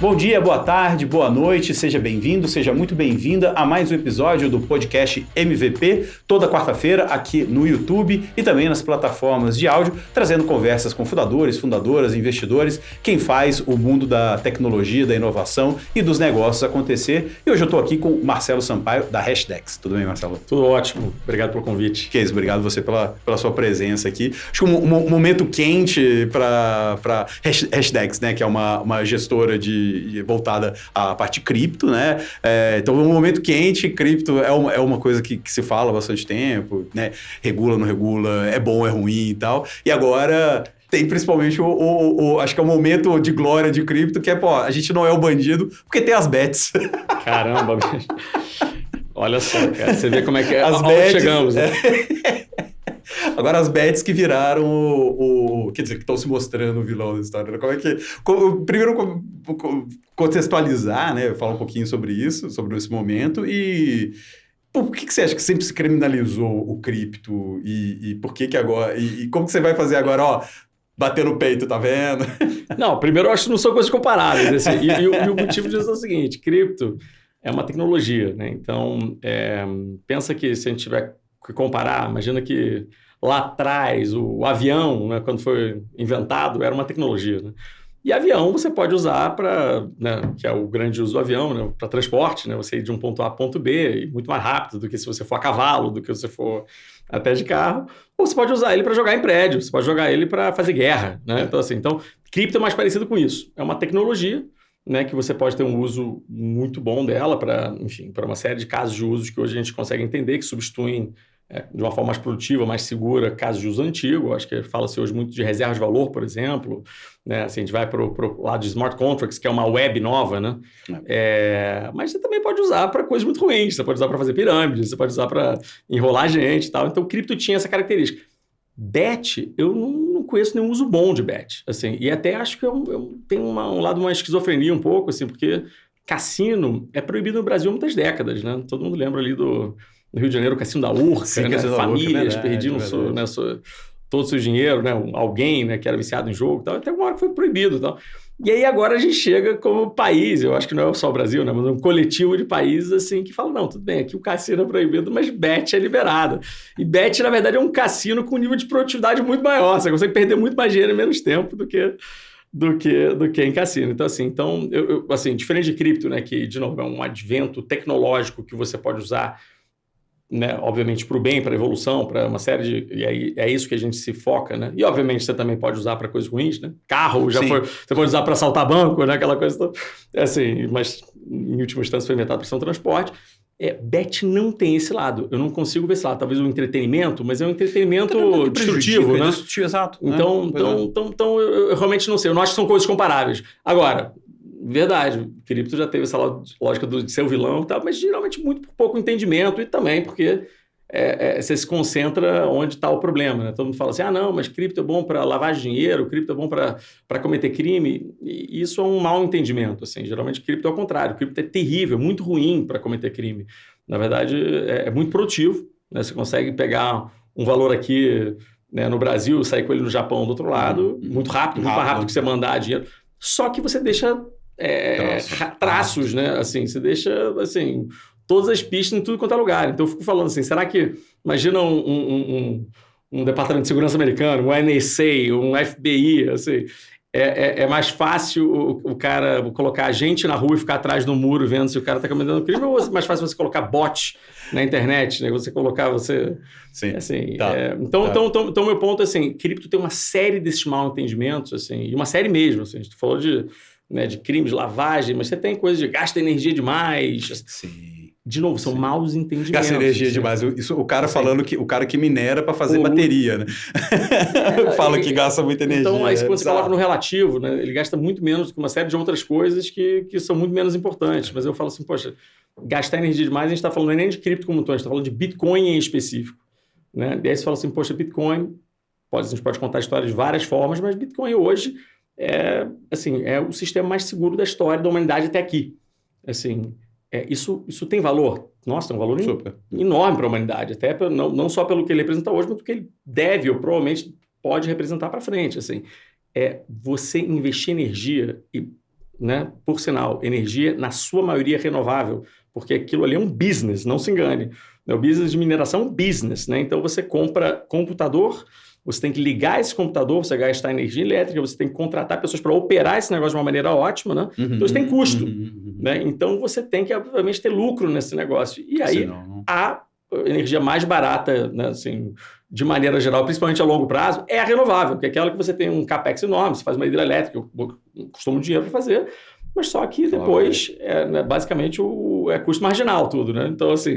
Bom dia, boa tarde, boa noite, seja bem-vindo, seja muito bem-vinda a mais um episódio do podcast MVP, toda quarta-feira aqui no YouTube e também nas plataformas de áudio, trazendo conversas com fundadores, fundadoras, investidores, quem faz o mundo da tecnologia, da inovação e dos negócios acontecer. E hoje eu estou aqui com o Marcelo Sampaio, da Hashdex. Tudo bem, Marcelo? Tudo ótimo, obrigado pelo convite. Que é isso, obrigado você pela sua presença aqui. Acho que um momento quente para Hashdex, né, que é uma gestora voltada à parte cripto, né? Então, um momento quente, cripto é uma coisa que se fala há bastante tempo, né? Regula, não regula, é bom, é ruim e tal. E agora tem principalmente acho que é o momento de glória de cripto, que é, pô, a gente não é o bandido, porque tem as bets. Caramba, bicho. Olha só, cara, você vê como é que as bets, chegamos, né? Agora as bets que viraram quer dizer, que estão se mostrando o vilão da história. Né? Primeiro, contextualizar, né? Falar um pouquinho sobre isso, sobre esse momento e por que você acha que sempre se criminalizou o cripto e por que agora... E como que você vai fazer agora, ó, bater no peito, tá vendo? Não, primeiro eu acho que não são coisas comparáveis. Assim, e o motivo disso é o seguinte, cripto é uma tecnologia, né? Então, pensa que se a gente tiver que comparar, imagina que lá atrás o avião, né, quando foi inventado, era uma tecnologia, né? E avião você pode usar para, né, que é o grande uso do avião, né, para transporte, né, você ir de um ponto A a ponto B, e muito mais rápido do que se você for a cavalo, do que se você for até de carro, ou você pode usar ele para jogar em prédio, você pode jogar ele para fazer guerra, né? Então, assim, cripto é mais parecido com isso. É uma tecnologia, né, que você pode ter um uso muito bom dela para, enfim, para uma série de casos de usos que hoje a gente consegue entender, que substituem de uma forma mais produtiva, mais segura, casos de uso antigo. Acho que fala-se hoje muito de reserva de valor, por exemplo. Né? Assim, a gente vai para o lado de smart contracts, que é uma web nova, né? Mas você também pode usar para coisas muito ruins. Você pode usar para fazer pirâmide, você pode usar para enrolar gente e tal. Então, o cripto tinha essa característica. Bet, eu não conheço nenhum uso bom de bet. Assim, e até acho que tem um lado mais esquizofrenia um pouco, assim, porque cassino é proibido no Brasil há muitas décadas, né? Todo mundo lembra ali no Rio de Janeiro, o cassino da Urca, sim, né? Famílias perdiam né, todo o seu dinheiro, né? Alguém, né, que era viciado em jogo e tal. Até uma hora que foi proibido e tal. E aí agora a gente chega como país, eu acho que não é só o Brasil, né, mas um coletivo de países assim que fala, não, tudo bem, aqui o cassino é proibido, mas bet é liberado. E bet, na verdade, é um cassino com um nível de produtividade muito maior. Você consegue perder muito mais dinheiro em menos tempo do que em cassino. Então, assim, diferente de cripto, né, que, de novo, é um advento tecnológico que você pode usar, né, obviamente para o bem, para a evolução, para uma série de... E aí é isso que a gente se foca, né? E, obviamente, você também pode usar para coisas ruins, né? Carro, você pode usar para assaltar banco, né? Aquela coisa toda. Assim, mas, em última instância, foi inventado para ser um transporte. Bet não tem esse lado. Eu não consigo ver esse lado. Talvez um entretenimento, mas é um entretenimento destrutivo, né? Exato. Então, eu realmente não sei. Eu não acho que são coisas comparáveis. Agora... Verdade, cripto já teve essa lógica de ser o vilão e tal, mas geralmente muito por pouco entendimento e também porque você se concentra onde está o problema, né? Todo mundo fala assim, não, mas cripto é bom para lavar dinheiro, cripto é bom para cometer crime, e isso é um mau entendimento, assim. Geralmente cripto é o contrário, cripto é terrível, muito ruim para cometer crime. Na verdade, é muito produtivo, né? Você consegue pegar um valor aqui, né, no Brasil, sair com ele no Japão do outro lado, muito rápido, muito mais rápido que você mandar dinheiro, só que você deixa... traços, né? Assim, você deixa assim, todas as pistas em tudo quanto é lugar. Então eu fico falando assim, será que imagina um departamento de segurança americano, um NSA, um FBI, assim, é mais fácil o cara colocar gente na rua e ficar atrás do muro vendo se o cara está cometendo crime, ou é mais fácil você colocar bot na internet, né? Você colocar Sim. Assim, tá. Então meu ponto é assim, cripto tem uma série desses mal entendimentos, assim, e uma série mesmo, assim, a gente falou de crimes, lavagem, mas você tem coisa de gasta energia demais. Sim. De novo, são maus entendimentos. Gasta energia demais. Isso, o cara falando que o cara que minera para fazer bateria, né? Fala que gasta muita energia. Então, aí quando você coloca no relativo, né, ele gasta muito menos do que uma série de outras coisas que são muito menos importantes. Mas eu falo assim, poxa, gastar energia demais, a gente está falando nem de cripto como um todo, a gente está falando de Bitcoin em específico. Né? E aí você fala assim, poxa, Bitcoin, a gente pode contar a história de várias formas, mas Bitcoin hoje é o sistema mais seguro da história da humanidade até aqui. Assim, isso tem valor? Nossa, tem um valor enorme para a humanidade, até não só pelo que ele representa hoje, mas pelo que ele deve ou provavelmente pode representar para frente. Assim, você investir energia e né? Por sinal, energia, na sua maioria, renovável, porque aquilo ali é um business, não se engane. O business de mineração é um business, né? Então, você compra computador, você tem que ligar esse computador, você gastar energia elétrica, você tem que contratar pessoas para operar esse negócio de uma maneira ótima, né? Então, isso tem custo, né? Então, você tem que, obviamente, ter lucro nesse negócio. E aí, a energia mais barata, né, assim, de maneira geral, principalmente a longo prazo, é a renovável, que é aquela que você tem um capex enorme, você faz uma hidrelétrica, custou muito dinheiro para fazer, mas só que depois, né, basicamente, é custo marginal tudo, né? Então, assim,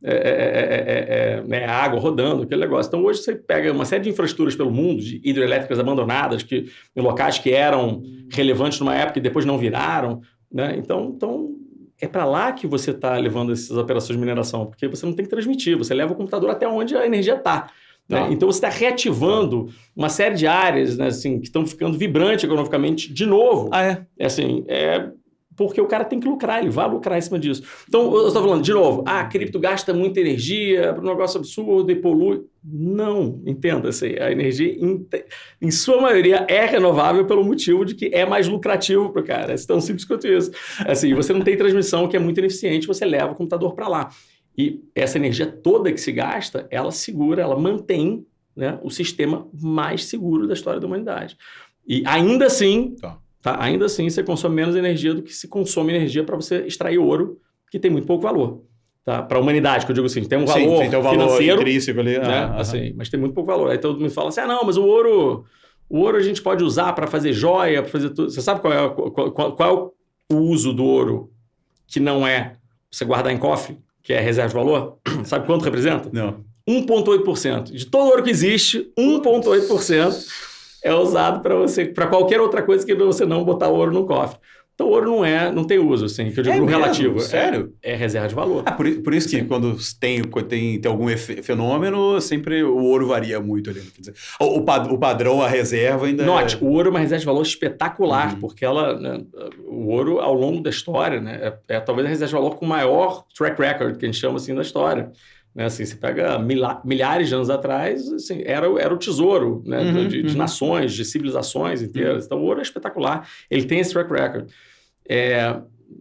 é água rodando, aquele negócio. Então, hoje você pega uma série de infraestruturas pelo mundo, de hidrelétricas abandonadas, em locais que eram relevantes numa época e depois não viraram, né? Então é para lá que você está levando essas operações de mineração, porque você não tem que transmitir, você leva o computador até onde a energia está. Né? Então, você está reativando uma série de áreas, né, assim, que estão ficando vibrantes economicamente de novo. Porque o cara tem que lucrar, ele vai lucrar em cima disso. Então, eu estou falando, de novo, a cripto gasta muita energia, um negócio absurdo e polui. Não, entenda, assim, a energia, em sua maioria, é renovável pelo motivo de que é mais lucrativo para o cara. É tão simples quanto isso. Assim, você não tem transmissão, que é muito ineficiente, você leva o computador para lá. E essa energia toda que se gasta, ela segura, ela mantém, né, o sistema mais seguro da história da humanidade. E ainda assim... Ainda assim, você consome menos energia do que se consome energia para você extrair ouro, que tem muito pouco valor. Tá? Para a humanidade, que eu digo assim, tem um valor tem um valor financeiro, intrínseco ali. Né? Assim, mas tem muito pouco valor. Aí todo mundo fala assim, não, mas o ouro a gente pode usar para fazer joia, para fazer tudo. Você sabe qual é o uso do ouro que não é você guardar em cofre, que é reserva de valor? Sabe quanto representa? Não. 1,8%. De todo ouro que existe, 1,8%... é usado para qualquer outra coisa que você não botar ouro no cofre. Então, ouro não tem uso, assim, que eu digo no relativo. Sério? É reserva de valor. Por isso que quando tem algum fenômeno, sempre o ouro varia muito ali. Quer dizer, o padrão, a reserva ainda... Note, o ouro é uma reserva de valor espetacular, porque né, o ouro, ao longo da história, né, é talvez a reserva de valor com o maior track record, que a gente chama assim, da história. Né, assim, você pega milhares de anos atrás, assim, era o tesouro, né, de nações, de civilizações inteiras. Então, o ouro é espetacular. Ele tem esse track record.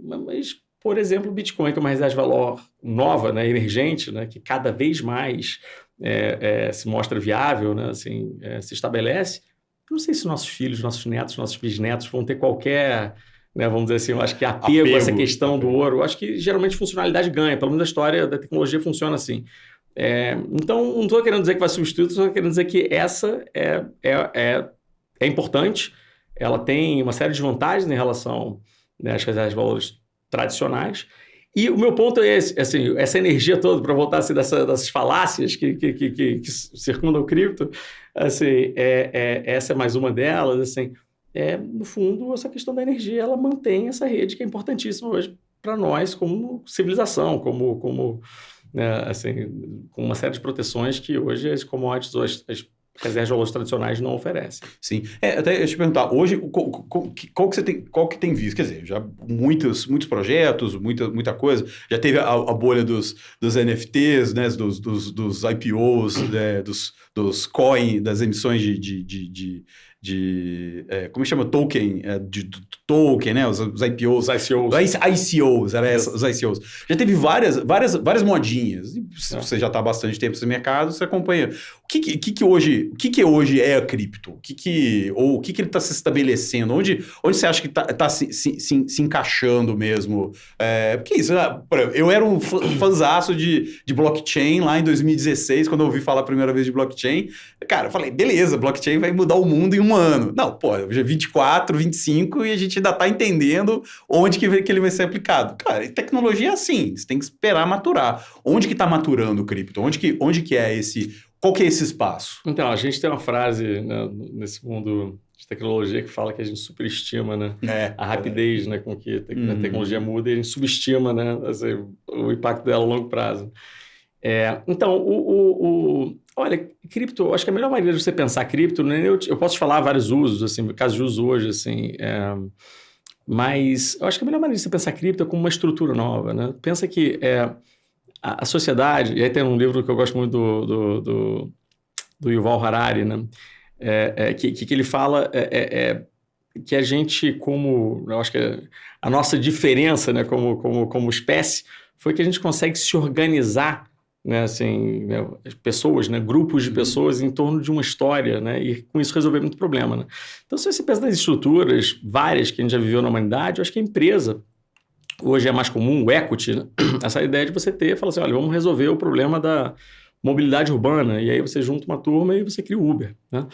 Mas, por exemplo, o Bitcoin, que é uma reserva de valor nova, né, emergente, né, que cada vez mais se mostra viável, né, assim, se estabelece. Eu não sei se nossos filhos, nossos netos, nossos bisnetos vão ter qualquer... Né, vamos dizer assim, eu acho que apego a essa questão do ouro, eu acho que geralmente funcionalidade ganha, pelo menos a história da tecnologia funciona assim. Então, não estou querendo dizer que vai substituir, estou querendo dizer que essa é importante, ela tem uma série de vantagens em relação, né, às reservas de valores tradicionais, e o meu ponto é esse, assim, essa energia toda, para voltar assim, dessas falácias que circundam o cripto, assim, essa é mais uma delas, assim. No fundo, essa questão da energia, ela mantém essa rede que é importantíssima hoje para nós como civilização, como né, assim, com uma série de proteções que hoje as commodities, as reservas de valores tradicionais não oferecem. Sim. Até eu te perguntar, hoje, qual que tem visto? Quer dizer, já muitos projetos, muita coisa. Já teve a bolha dos NFTs, né, dos IPOs, né, dos coin, das emissões como chama? Token, token, né? Os IPOs. Os ICOs, os ICOs. Já teve várias modinhas. Você já está há bastante tempo nesse mercado, você acompanha. O que hoje é a cripto? O que ele está se estabelecendo? Onde você acha que está se encaixando mesmo? Porque isso, eu era um fãzaço de blockchain lá em 2016, quando eu ouvi falar a primeira vez de blockchain. Cara, eu falei, beleza, blockchain vai mudar o mundo em um ano. Não, já 24, 25 e a gente ainda está entendendo onde que ele vai ser aplicado. Cara, tecnologia é assim, você tem que esperar maturar. Onde que está maturando o cripto? Onde que é esse... Qual que é esse espaço? Então, a gente tem uma frase, né, nesse mundo de tecnologia que fala que a gente superestima, né, a rapidez, né, com que a tecnologia muda e a gente subestima, né, assim, o impacto dela a longo prazo. Então, olha, cripto, eu acho que a melhor maneira de você pensar cripto, né, eu posso te falar vários usos, assim, casos de uso hoje, assim, mas eu acho que a melhor maneira de você pensar cripto é como uma estrutura nova, né? Pensa que a sociedade, e aí tem um livro que eu gosto muito do Yuval Harari, né? Que ele fala, que a gente, eu acho que a nossa diferença, né, como espécie, foi que a gente consegue se organizar, né, assim, né, pessoas, né, grupos de pessoas em torno de uma história, né, e com isso resolver muito problema, né? Então, se você pensa nas estruturas várias que a gente já viveu na humanidade, eu acho que a empresa hoje é mais comum, o equity, né? Essa ideia de você falar assim, olha, vamos resolver o problema da mobilidade urbana, e aí você junta uma turma e você cria o Uber, né?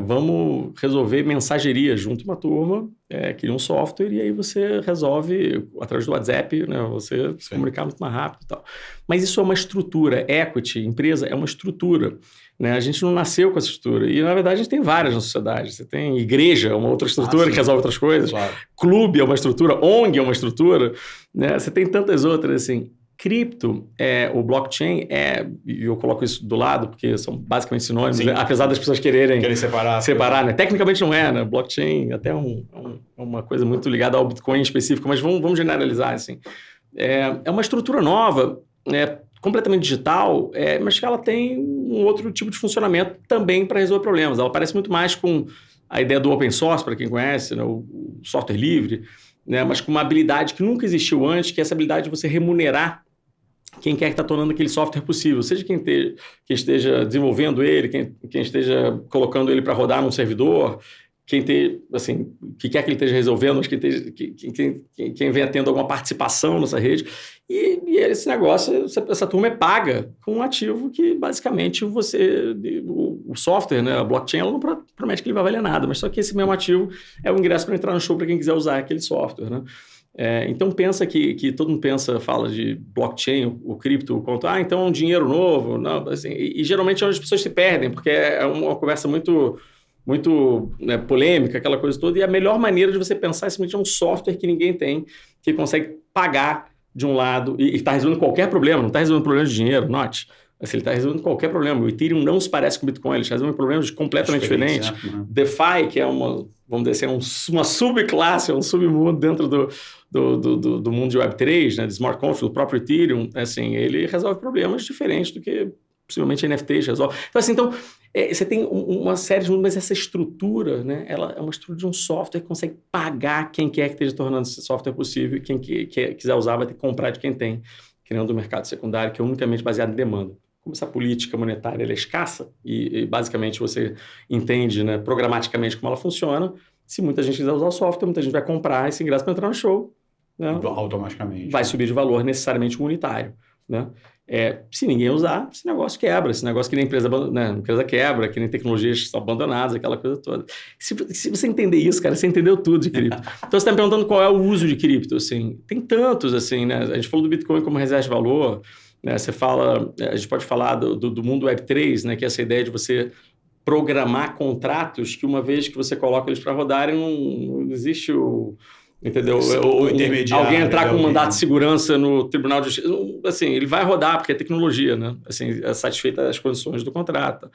Vamos resolver mensageria, junto uma turma, cria um software e aí você resolve, através do WhatsApp, né, você se comunicar muito mais rápido e tal. Mas isso é uma estrutura, equity, empresa, é uma estrutura, né? A gente não nasceu com essa estrutura. E, na verdade, a gente tem várias na sociedade. Você tem igreja, é uma outra estrutura que resolve outras coisas. Claro. Clube é uma estrutura, ONG é uma estrutura, né? Você tem tantas outras, assim. Cripto, o blockchain, e eu coloco isso do lado, porque são basicamente sinônimos, né? Apesar das pessoas querem separar, né? Tecnicamente não é, né? Blockchain até uma coisa muito ligada ao Bitcoin em específico, mas vamos generalizar, assim. É uma estrutura nova, completamente digital, mas que ela tem um outro tipo de funcionamento também para resolver problemas. Ela parece muito mais com a ideia do open source, para quem conhece, né? O software livre, né? Mas com uma habilidade que nunca existiu antes, que é essa habilidade de você remunerar quem quer que está tornando aquele software possível, seja quem esteja desenvolvendo ele, quem esteja colocando ele para rodar num servidor, quem quer que ele esteja resolvendo, mas quem venha tendo alguma participação nessa rede. E esse negócio, essa turma é paga com um ativo que, basicamente, o software, né, a blockchain, ela não promete que ele vai valer nada, mas só que esse mesmo ativo é o ingresso para entrar no show para quem quiser usar aquele software, né? Então pensa que todo mundo fala de blockchain, o cripto, quanto, então é um dinheiro novo, não, assim, e geralmente é onde as pessoas se perdem, porque é uma conversa muito, né, polêmica, aquela coisa toda, e a melhor maneira de você pensar é simplesmente um software que ninguém tem, que consegue pagar de um lado e está resolvendo qualquer problema, não está resolvendo problema de dinheiro, note. Assim, ele está resolvendo qualquer problema. O Ethereum não se parece com o Bitcoin, ele está resolvendo problemas completamente diferentes. Né? DeFi, que é vamos dizer assim, uma subclasse, um submundo dentro do mundo de Web3, né, de smart contracts, do próprio Ethereum, assim, ele resolve problemas diferentes do que possivelmente NFTs resolve. Então, você tem uma série de mundos, mas essa estrutura, né, ela é uma estrutura de um software que consegue pagar quem quer que esteja tornando esse software possível e quem quiser usar vai ter que comprar de quem tem, criando um mercado secundário que é unicamente baseado em demanda. Como essa política monetária ela é escassa e basicamente você entende, né, programaticamente como ela funciona, se muita gente quiser usar o software, muita gente vai comprar esse ingresso para entrar no show. Né? Automaticamente. Vai subir de valor necessariamente unitário. Né? Se ninguém usar, esse negócio quebra. Esse negócio que nem empresa quebra, que nem tecnologias são abandonadas, aquela coisa toda. Se você entender isso, cara, você entendeu tudo de cripto. Então, você está me perguntando qual é o uso de cripto. Assim, tem tantos, assim, né? A gente falou do Bitcoin como reserva de valor. Né? A gente pode falar do mundo Web3, né? Que é essa ideia de você programar contratos que uma vez que você coloca eles para rodarem, não existe entendeu? Alguém entrar com um mandato de segurança no Tribunal de Justiça, assim, ele vai rodar porque é tecnologia, né? Assim, é satisfeita as condições do contrato.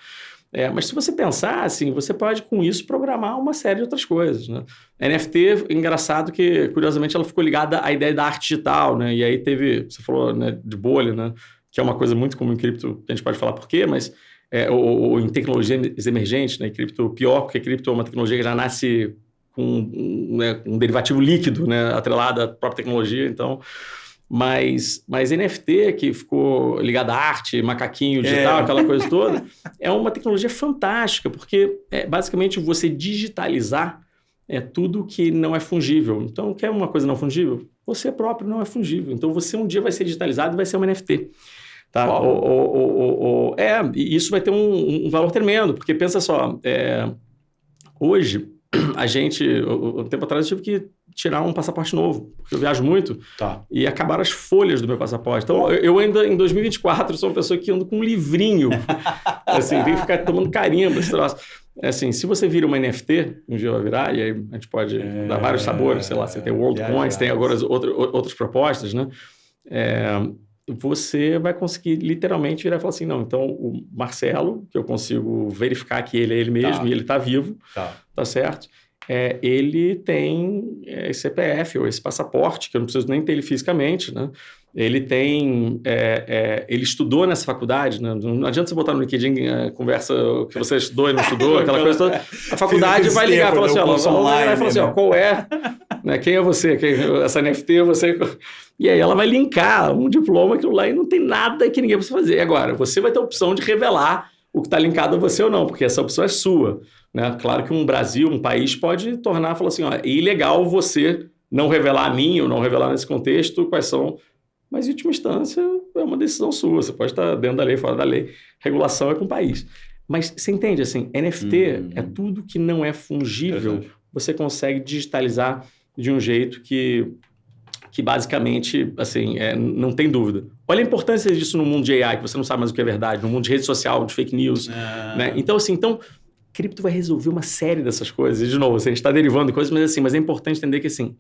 Mas se você pensar, assim, você pode com isso programar uma série de outras coisas, né? NFT, engraçado que, curiosamente, ela ficou ligada à ideia da arte digital, né? E aí você falou, né, de bolha, né? Que é uma coisa muito comum em cripto, a gente pode falar por quê, mas ou em tecnologias emergentes, né? Cripto pior, porque cripto é uma tecnologia que já nasce com um derivativo líquido, né, atrelado à própria tecnologia, então... Mas NFT, que ficou ligado à arte, macaquinho digital, aquela coisa toda, é uma tecnologia fantástica, porque basicamente você digitalizar tudo que não é fungível. Então, quer uma coisa não fungível? Você próprio não é fungível. Então, você um dia vai ser digitalizado e vai ser um NFT. Tá? E isso vai ter um valor tremendo, porque pensa só, hoje... um tempo atrás eu tive que tirar um passaporte novo, porque eu viajo muito, e acabaram as folhas do meu passaporte. Então, eu ainda, em 2024, sou uma pessoa que ando com um livrinho, assim, tem que ficar tomando carimbo esse troço. Assim, se você vira uma NFT, um dia vai virar, e aí a gente pode dar vários sabores, sei lá, você tem World Coins, tem agora outras propostas, né? Você vai conseguir literalmente virar e falar assim, não, então o Marcelo, que eu consigo verificar que ele é ele mesmo e ele está vivo, tá certo? ele tem esse CPF ou esse passaporte, que eu não preciso nem ter ele fisicamente, né? Ele tem... ele estudou nessa faculdade, né? Não adianta você botar no LinkedIn conversa que você estudou e não estudou, aquela coisa toda. A faculdade vai ligar e falar assim, qual é? Né? Quem é você? Essa NFT, você... E aí ela vai linkar um diploma que lá e não tem nada que ninguém precisa fazer. Agora, você vai ter a opção de revelar o que está linkado a você ou não, porque essa opção é sua. Né? Claro que um país pode tornar, falar assim, é ilegal você não revelar a mim ou não revelar nesse contexto quais são... Mas, em última instância, é uma decisão sua. Você pode estar dentro da lei, fora da lei. Regulação é com o país. Mas você entende, assim, NFT é tudo que não é fungível, você consegue digitalizar de um jeito que basicamente, assim, não tem dúvida. Olha a importância disso no mundo de AI, que você não sabe mais o que é verdade, no mundo de rede social, de fake news. Né? Então, assim, cripto vai resolver uma série dessas coisas. E, de novo, assim, a gente está derivando de coisas, mas é importante entender que, assim,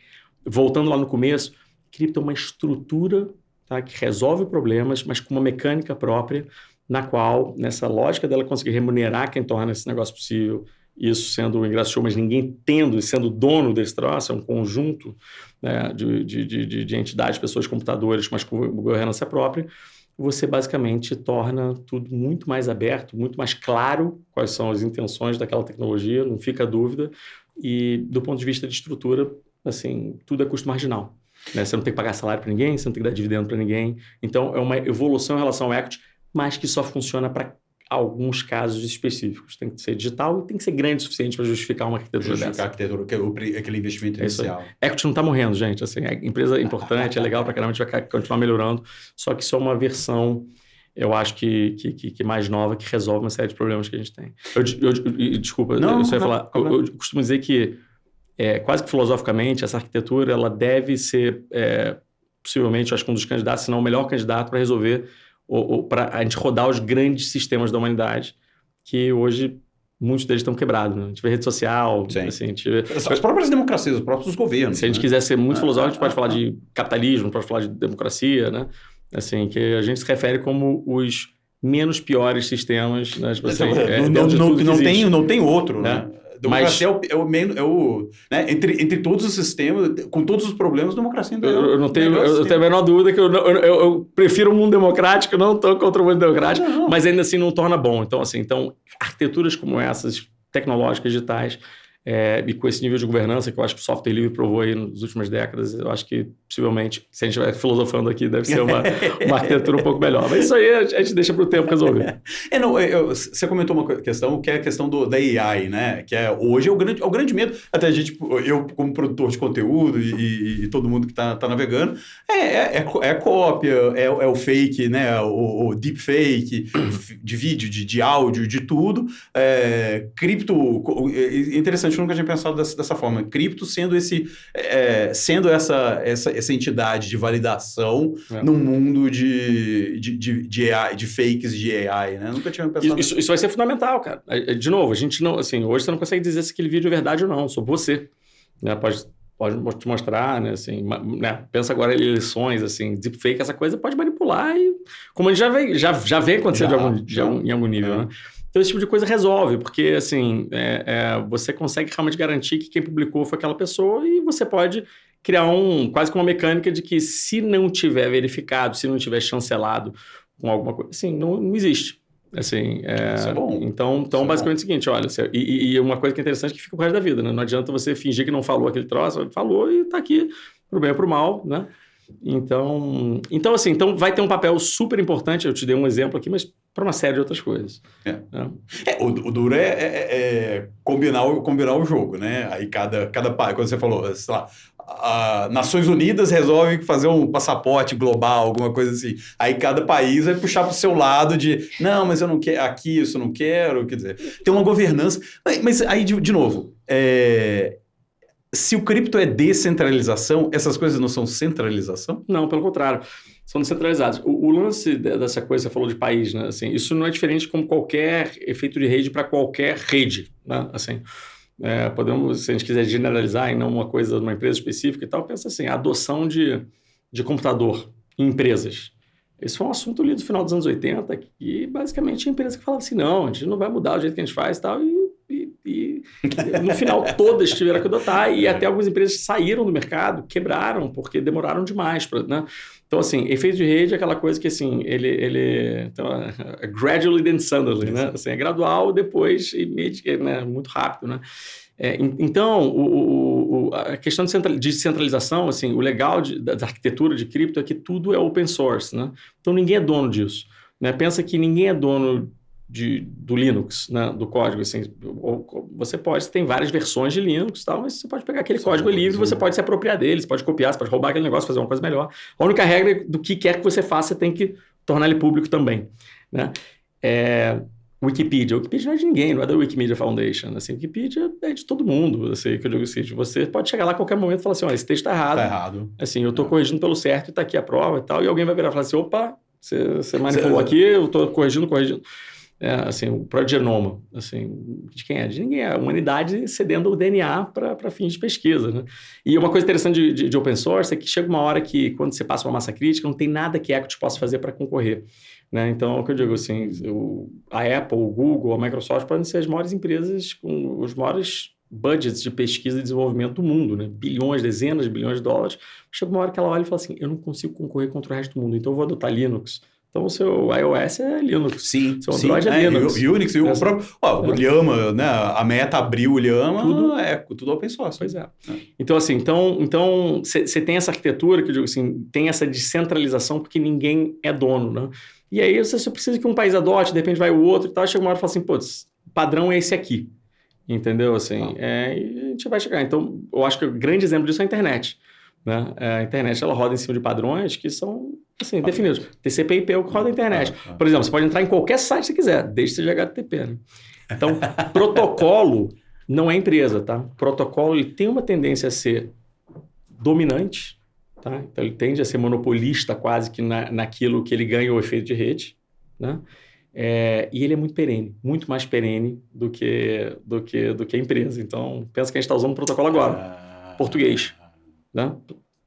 voltando lá no começo, cripto é uma estrutura, tá, que resolve problemas, mas com uma mecânica própria, na qual, nessa lógica dela conseguir remunerar quem torna esse negócio possível, isso sendo o ingresso show, mas ninguém tendo e sendo dono desse troço, é um conjunto, né, de entidades, pessoas, computadores, mas com governança própria, você basicamente torna tudo muito mais aberto, muito mais claro quais são as intenções daquela tecnologia, não fica dúvida, e do ponto de vista de estrutura, assim, tudo é custo marginal. Né? Você não tem que pagar salário para ninguém, você não tem que dar dividendo para ninguém. Então, é uma evolução em relação ao equity, mas que só funciona para alguns casos específicos. Tem que ser digital e tem que ser grande o suficiente para justificar uma arquitetura dessa. Justificar a arquitetura, aquele investimento inicial. Equity não está morrendo, gente. Assim, a empresa é importante, é legal para caramba, a gente vai continuar melhorando, só que isso é uma versão, eu acho que mais nova, que resolve uma série de problemas que a gente tem. Desculpa, eu só ia falar, eu costumo dizer que quase que filosoficamente, essa arquitetura ela deve ser, possivelmente, acho que um dos candidatos, se não o melhor candidato para resolver, para a gente rodar os grandes sistemas da humanidade, que hoje muitos deles estão quebrados. Né? A gente vê rede social, assim, a gente vê... As próprias democracias, os próprios governos. Se a gente quiser ser muito filosófico, a gente pode falar de capitalismo, pode falar de democracia, né? Assim, que a gente se refere como os menos piores sistemas, né? Tipo assim, não tem outro, né? Democracia né? Entre todos os sistemas, com todos os problemas, democracia ainda eu tenho a menor dúvida que eu prefiro um mundo democrático, não estou contra o mundo democrático, mas ainda assim não torna bom. Então, assim, arquiteturas como essas, tecnológicas, digitais, e com esse nível de governança que eu acho que o software livre provou aí nas últimas décadas, eu acho que, possivelmente, se a gente estiver filosofando aqui, deve ser uma arquitetura um pouco melhor. Mas isso aí a gente deixa para o tempo resolver. Você comentou uma questão, que é a questão da AI, né? Que hoje é o grande medo. Até a gente, eu como produtor de conteúdo e todo mundo que está navegando, é cópia, é o fake, né? O deepfake, de vídeo, de áudio, de tudo. Cripto, interessante, eu nunca tinha pensado dessa forma. Cripto sendo essa entidade de validação num mundo de AI, de fakes de AI, né? Eu nunca tinha pensado. Isso vai ser fundamental, cara. De novo, a gente não, assim, hoje você não consegue dizer se aquele vídeo é verdade ou não, sobre você. Né? Pode te mostrar, né? Assim, né? Pensa agora em eleições, assim, deepfake, essa coisa pode manipular e, como a gente já vem acontecendo em algum nível, né? Então, esse tipo de coisa resolve, porque, assim, você consegue realmente garantir que quem publicou foi aquela pessoa e você pode criar quase que uma mecânica de que, se não tiver verificado, se não tiver chancelado com alguma coisa, assim, não existe. Assim, isso é bom. Então basicamente é o seguinte, olha, e uma coisa que é interessante é que fica o resto da vida, né? Não adianta você fingir que não falou aquele troço, falou e tá aqui, pro bem ou pro mal, né? Então, assim, vai ter um papel super importante, eu te dei um exemplo aqui, mas para uma série de outras coisas. O duro é combinar o jogo, né? Aí cada país, quando você falou, sei lá, Nações Unidas resolve fazer um passaporte global, alguma coisa assim. Aí cada país vai puxar para o seu lado de, não, mas eu não quero, aqui isso eu não quero, quer dizer, tem uma governança. Mas aí, de novo, se o cripto é descentralização, essas coisas não são centralização? Não, pelo contrário, são descentralizadas. O lance dessa coisa, você falou de país, né? Assim, isso não é diferente como qualquer efeito de rede para qualquer rede, né? Assim, podemos, se a gente quiser generalizar e não uma coisa de uma empresa específica e tal, pensa assim, a adoção de computador em empresas. Esse foi um assunto ali do final dos anos 80, e basicamente a empresa que falava assim, não, a gente não vai mudar o jeito que a gente faz e tal, e no final todas tiveram que adotar e até algumas empresas saíram do mercado, quebraram, porque demoraram demais, né? Então, assim, efeito de rede é aquela coisa que, assim, então, é gradually then suddenly, né? Assim, é gradual, depois, né? Muito rápido, né? Então, a questão de centralização, assim, o legal da arquitetura de cripto é que tudo é open source, né? Então, ninguém é dono disso, né? Pensa que ninguém é dono do Linux, né? Do código, assim. Você tem várias versões de Linux e tal, mas você pode pegar aquele código livre, você pode se apropriar dele, você pode copiar, você pode roubar aquele negócio, fazer uma coisa melhor. A única regra do que quer que você faça, você tem que tornar ele público também, né? Wikipedia não é de ninguém, não é da Wikimedia Foundation. Assim, Wikipedia é de todo mundo. Assim, que eu digo assim, você pode chegar lá a qualquer momento e falar assim, olha, esse texto está errado. Está errado. Assim, eu estou corrigindo pelo certo e está aqui a prova e tal. E alguém vai virar e falar assim, opa, você manipulou aqui, eu estou corrigindo. Assim, o Project Genoma, assim, de quem é? De ninguém. É a humanidade cedendo o DNA para fins de pesquisa, né? E uma coisa interessante de open source é que chega uma hora que, quando você passa uma massa crítica, não tem nada que a Equity possa fazer para concorrer. Né? Então, é o que eu digo, assim, a Apple, o Google, a Microsoft podem ser as maiores empresas com os maiores budgets de pesquisa e desenvolvimento do mundo, né? Bilhões, dezenas de bilhões de dólares. Chega uma hora que ela olha e fala assim, eu não consigo concorrer contra o resto do mundo, então eu vou adotar Linux. Então, o seu iOS é Linux. Sim, seu Android é Linux. Unix, o próprio... o Llama, né? A Meta abriu o Llama, tudo open source. Pois é. Então, assim, você tem essa arquitetura que eu digo assim, tem essa descentralização porque ninguém é dono, né? E aí você precisa que um país adote, de repente vai o outro e tal, chega uma hora e fala assim, putz, o padrão é esse aqui. Entendeu? Assim, e a gente vai chegar. Então, eu acho que o grande exemplo disso é a internet. Né? A internet, ela roda em cima de padrões que são, assim, definidos. TCP/IP é o que roda a internet. Por exemplo, você pode entrar em qualquer site que você quiser, desde que seja HTTP. Né? Então, protocolo não é empresa, tá? Protocolo, ele tem uma tendência a ser dominante, tá? Então, ele tende a ser monopolista quase que naquilo que ele ganha o efeito de rede, né? E ele é muito perene, muito mais perene do que a empresa. Então, pensa que a gente está usando o protocolo agora, português. Né?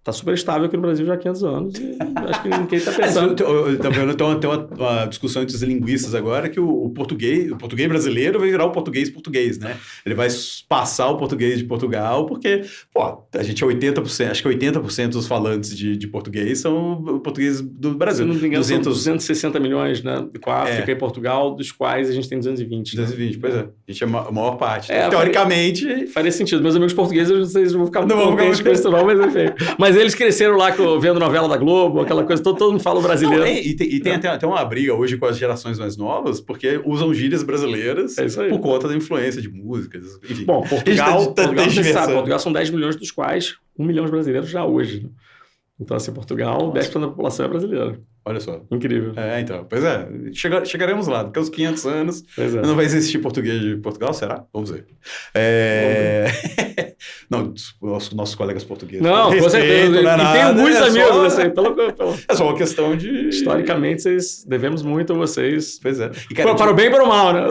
Tá super estável aqui no Brasil já há 500 anos e acho que ninguém está pensando. Tem uma discussão entre os linguistas agora que o português brasileiro vai virar o português, né? Ele vai passar o português de Portugal porque, a gente é 80%, acho que 80% dos falantes de português são portugueses do Brasil. Se não me engano, são 260 milhões, né? Com a África e Portugal, dos quais a gente tem 220. 220, né? Pois é. A gente é a maior parte. Teoricamente... Faria sentido. Meus amigos portugueses, eu não sei se vão ficar muito contentes com isso não, mas enfim. Mas eles cresceram lá vendo novela da Globo, aquela coisa, todo mundo fala brasileiro. Tem até uma briga hoje com as gerações mais novas, porque usam gírias brasileiras por conta da influência de músicas. Enfim. Bom, Portugal são 10 milhões, dos quais 1 milhão de brasileiros já hoje. Né? Então, assim, Portugal, 10% da população é brasileira. Olha só. Incrível. Então. Pois é. Chegaremos lá. Daqui a uns 500 anos não vai existir português de Portugal, será? Vamos ver. Não, nossos colegas portugueses. Não, com certeza. E tenho muitos amigos, assim. É só uma questão de... Historicamente, devemos muito a vocês. Pois é. E, cara, para o bem e para o mal, né?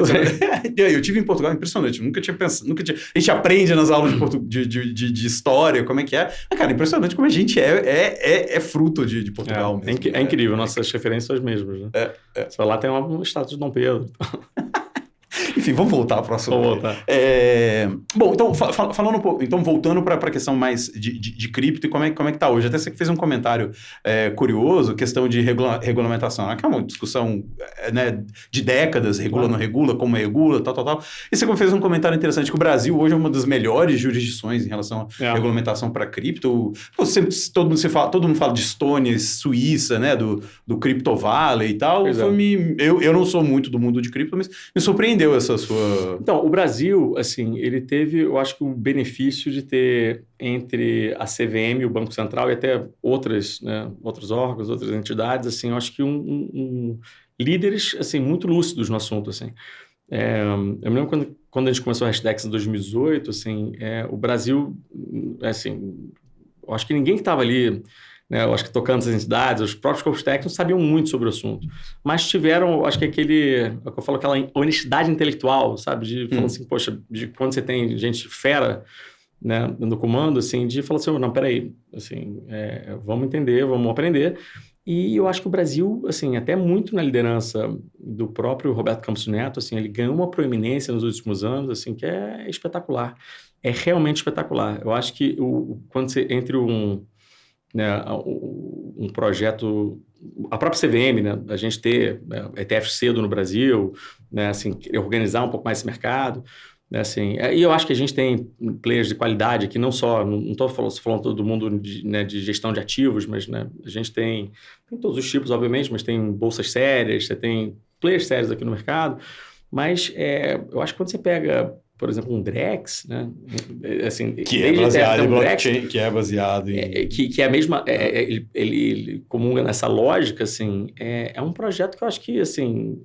Eu tive em Portugal, impressionante. Nunca tinha pensado... A gente aprende nas aulas de história como é que é. Mas, cara, impressionante como a gente é fruto de Portugal mesmo. É incrível. Nossas referências são as mesmas, né? Só lá tem um status de Dom Pedro. Enfim, vamos voltar para o assunto. Vamos voltar. Bom, então, falando um pouco, então, voltando para a questão mais de cripto e como é que está hoje. Até você fez um comentário curioso, questão de regulamentação. Que é uma discussão né, de décadas, regula, não regula, como regula, tal. E você fez um comentário interessante, que o Brasil hoje é uma das melhores jurisdições em relação à regulamentação para cripto. Todo mundo fala de Estônia, Suíça, né, do Crypto Valley e tal. Eu não sou muito do mundo de cripto, mas me surpreendeu essa sua... Então, o Brasil, assim, ele teve, eu acho que o benefício de ter entre a CVM, o Banco Central e até outros órgãos, outras entidades, assim, eu acho que líderes, assim, muito lúcidos no assunto, assim. Eu me lembro quando a gente começou a Hashdex em 2018, assim, o Brasil, assim, eu acho que ninguém que estava ali... Né, eu acho que tocando essas entidades, os próprios corpos técnicos sabiam muito sobre o assunto, mas tiveram, acho que eu falo, aquela honestidade intelectual, sabe, de falar assim, poxa, de quando você tem gente fera, né, no comando, assim, de falar assim, não, peraí, assim, vamos entender, vamos aprender, E eu acho que o Brasil, assim, até muito na liderança do próprio Roberto Campos Neto, assim, ele ganhou uma proeminência nos últimos anos, assim, que é espetacular. É realmente espetacular. Eu acho que quando você entre né, um projeto, a própria CVM, né, a gente ter ETF cedo no Brasil, né, assim, organizar um pouco mais esse mercado, né, assim, e eu acho que a gente tem players de qualidade aqui, não estou falando todo mundo né, de gestão de ativos, mas né, a gente tem todos os tipos, obviamente, mas tem bolsas sérias, você tem players sérios aqui no mercado, mas eu acho que quando você pega, por exemplo, um Drex, né, assim, que é baseado em blockchain, que é baseado em... que é a mesma, ele comunga nessa lógica, assim, é um projeto que eu acho que, assim,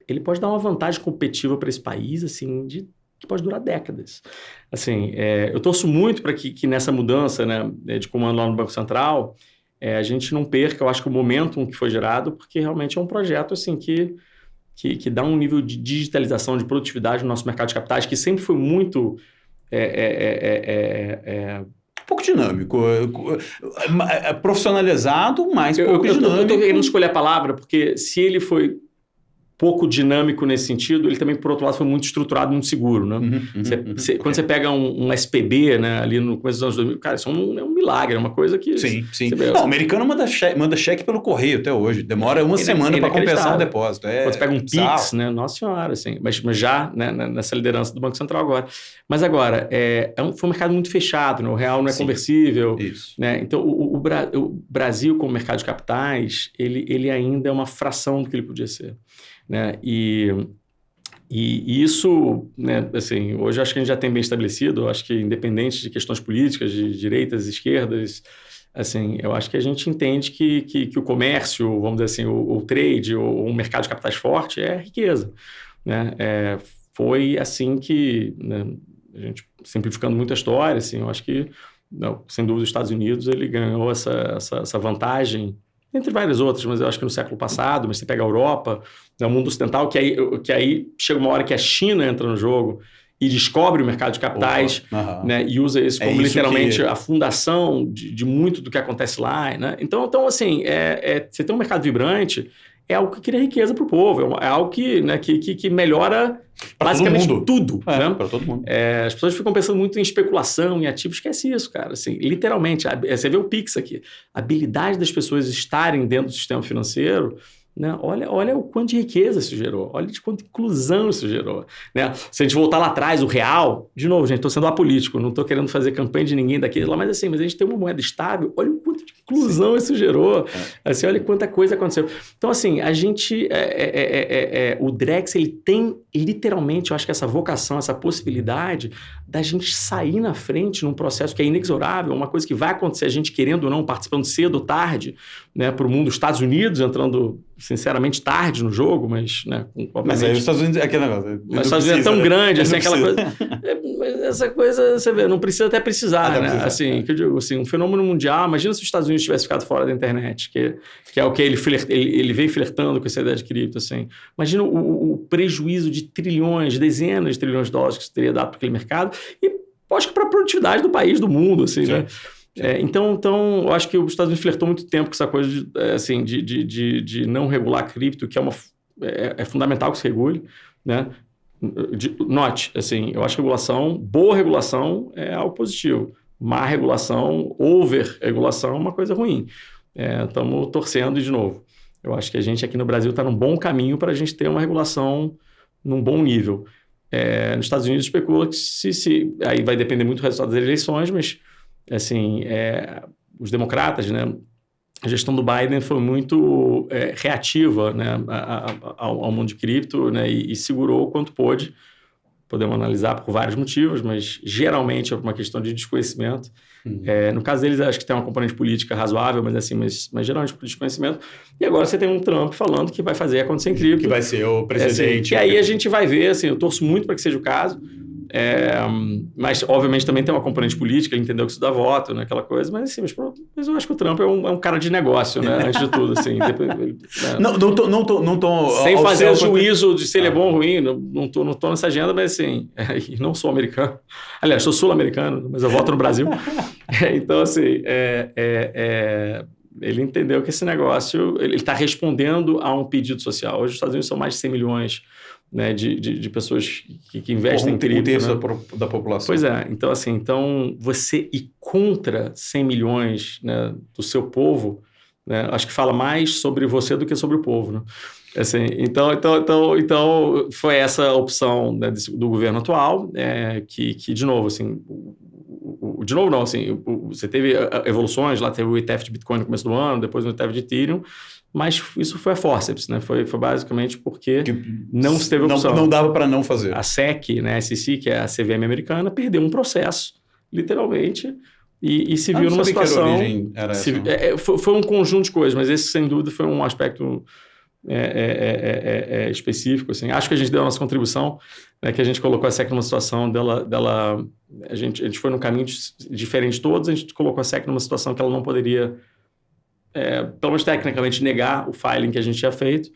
ele pode dar uma vantagem competitiva para esse país, assim, que pode durar décadas. Assim, eu torço muito para que nessa mudança, né, de comando lá no Banco Central, a gente não perca, eu acho que o momentum que foi gerado, porque realmente é um projeto, assim, que dá um nível de digitalização, de produtividade no nosso mercado de capitais, que sempre foi muito... um pouco dinâmico, profissionalizado, mas pouco dinâmico. Eu estou querendo escolher a palavra, porque se ele foi pouco dinâmico nesse sentido, ele também, por outro lado, foi muito estruturado, muito seguro, né? Quando você pega um SPB, né, ali no começo dos anos 2000, cara, isso é um milagre, é uma coisa que... Sim. Não, o americano manda cheque pelo correio até hoje, demora uma semana para compensar o depósito. Quando você pega um PIX, né, nossa senhora, assim, mas já né, nessa liderança do Banco Central agora. Mas agora, foi um mercado muito fechado, né? O real não é conversível. Isso. Né? Então, o Brasil, como mercado de capitais, ele ainda é uma fração do que ele podia ser. Né? E isso, né, assim, hoje acho que a gente já tem bem estabelecido, acho que independente de questões políticas, de direitas, esquerdas, assim, eu acho que a gente entende que o comércio, vamos dizer assim, o trade, ou um mercado de capitais forte é riqueza. Né? Foi assim que, né, a gente, simplificando muito a história, assim, eu acho que, não, sem dúvida, os Estados Unidos ele ganhou essa vantagem, entre várias outras, mas eu acho que no século passado, mas você pega a Europa, né, o mundo ocidental, que aí chega uma hora que a China entra no jogo e descobre o mercado de capitais, né, e usa isso como literalmente a fundação de muito do que acontece lá. Né? Então assim, você tem um mercado vibrante, é algo que cria riqueza para o povo, é algo que melhora pra basicamente tudo. Né? Para todo mundo. As pessoas ficam pensando muito em especulação, em ativos, esquece isso, cara. Assim, literalmente, você vê o Pix aqui, a habilidade das pessoas estarem dentro do sistema financeiro, né? Olha o quanto de riqueza isso gerou, olha de quanto inclusão isso gerou. Né? Se a gente voltar lá atrás, o real, de novo, gente, estou sendo apolítico, não estou querendo fazer campanha de ninguém daquele lá, mas assim, a gente tem uma moeda estável, olha o quanto de inclusão isso gerou, assim, olha quanta coisa aconteceu. Então, assim, a gente, o Drex, ele tem literalmente, eu acho que essa vocação, essa possibilidade da gente sair na frente num processo que é inexorável, uma coisa que vai acontecer, a gente querendo ou não, participando cedo ou tarde, né, para o mundo, Estados Unidos entrando, sinceramente, tarde no jogo, mas, né, mas aí os Estados Unidos é aquele negócio. Mas os Estados Unidos é tão grande, assim, aquela coisa. Essa coisa, você vê, não precisa até precisar, né? Assim, que eu digo, assim, um fenômeno mundial, imagina se os Estados Unidos tivesse ficado fora da internet, que é o que ele vem flertando com essa ideia de cripto, assim. Imagina o prejuízo de trilhões, dezenas de trilhões de dólares que isso teria dado para aquele mercado e acho que para a produtividade do país, do mundo, assim, né? Então, eu acho que os Estados Unidos flertou muito tempo com essa coisa de não regular cripto, que é fundamental que se regule, né? Note, assim, eu acho que boa regulação é algo positivo. Má regulação, over-regulação é uma coisa ruim. Estamos torcendo de novo. Eu acho que a gente aqui no Brasil está num bom caminho para a gente ter uma regulação num bom nível. Nos Estados Unidos especula que aí vai depender muito do resultado das eleições, mas assim, os democratas, né, a gestão do Biden foi muito reativa, né, ao mundo de cripto, né, e segurou o quanto pôde. Podemos analisar por vários motivos, mas geralmente é por uma questão de desconhecimento. No caso deles, acho que tem uma componente política razoável, mas assim, mas geralmente por desconhecimento. E agora você tem um Trump falando que vai fazer acontecer em cripto. Que vai ser o presidente. E aí a gente vai ver, assim, eu torço muito para que seja o caso. Mas obviamente também tem uma componente política, ele entendeu que isso dá voto, né, aquela coisa, mas assim, mas eu acho que o Trump é um cara de negócio, né, antes de tudo, assim. Não tô sem fazer juízo de se ele é bom ou ruim, não tô nessa agenda, mas assim, e não sou americano, aliás, sou sul-americano, mas eu voto no Brasil. Então assim, ele entendeu que esse negócio, ele está respondendo a um pedido social. Hoje os Estados Unidos são mais de 100 milhões, né, de pessoas que investem em cripto. Um terço, né? da população. Pois é. Então, assim, você ir contra 100 milhões, né, do seu povo, né, acho que fala mais sobre você do que sobre o povo, né? Assim, então foi essa a opção, né, do governo atual, que de novo, assim, de novo não, assim, você teve evoluções, lá teve o ETF de Bitcoin no começo do ano, depois o ETF de Ethereum, mas isso foi a forceps, né? Foi basicamente porque não se teve opção. Não dava para não fazer. A SEC, né, a SEC, que é a CVM americana, perdeu um processo, literalmente, e se viu numa situação... A origem era essa, foi um conjunto de coisas, mas esse, sem dúvida, foi um aspecto específico. Assim. Acho que a gente deu a nossa contribuição, né, que a gente colocou a SEC numa situação dela a gente foi num caminho diferente de todos, a gente colocou a SEC numa situação que ela não poderia, pelo menos tecnicamente, negar o filing que a gente tinha feito.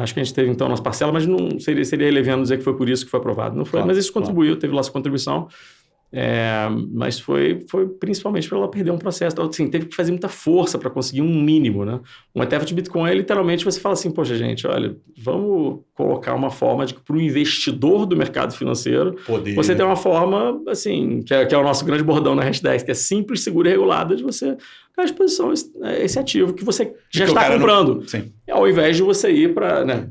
Acho que a gente teve, então, a nossa parcela, mas não seria leviano dizer que foi por isso que foi aprovado. Não foi, claro, mas isso contribuiu, teve nossa contribuição. Mas foi principalmente para ela perder um processo. Então, assim, teve que fazer muita força para conseguir um mínimo, né? Um ETF de Bitcoin, literalmente, você fala assim, poxa, gente, olha, vamos colocar uma forma de que para o investidor do mercado financeiro, você tem uma forma, assim, que é o nosso grande bordão na Hashdex, que é simples, segura e regulada de você à disposição esse ativo que você já está comprando. Ao invés de você ir para, né,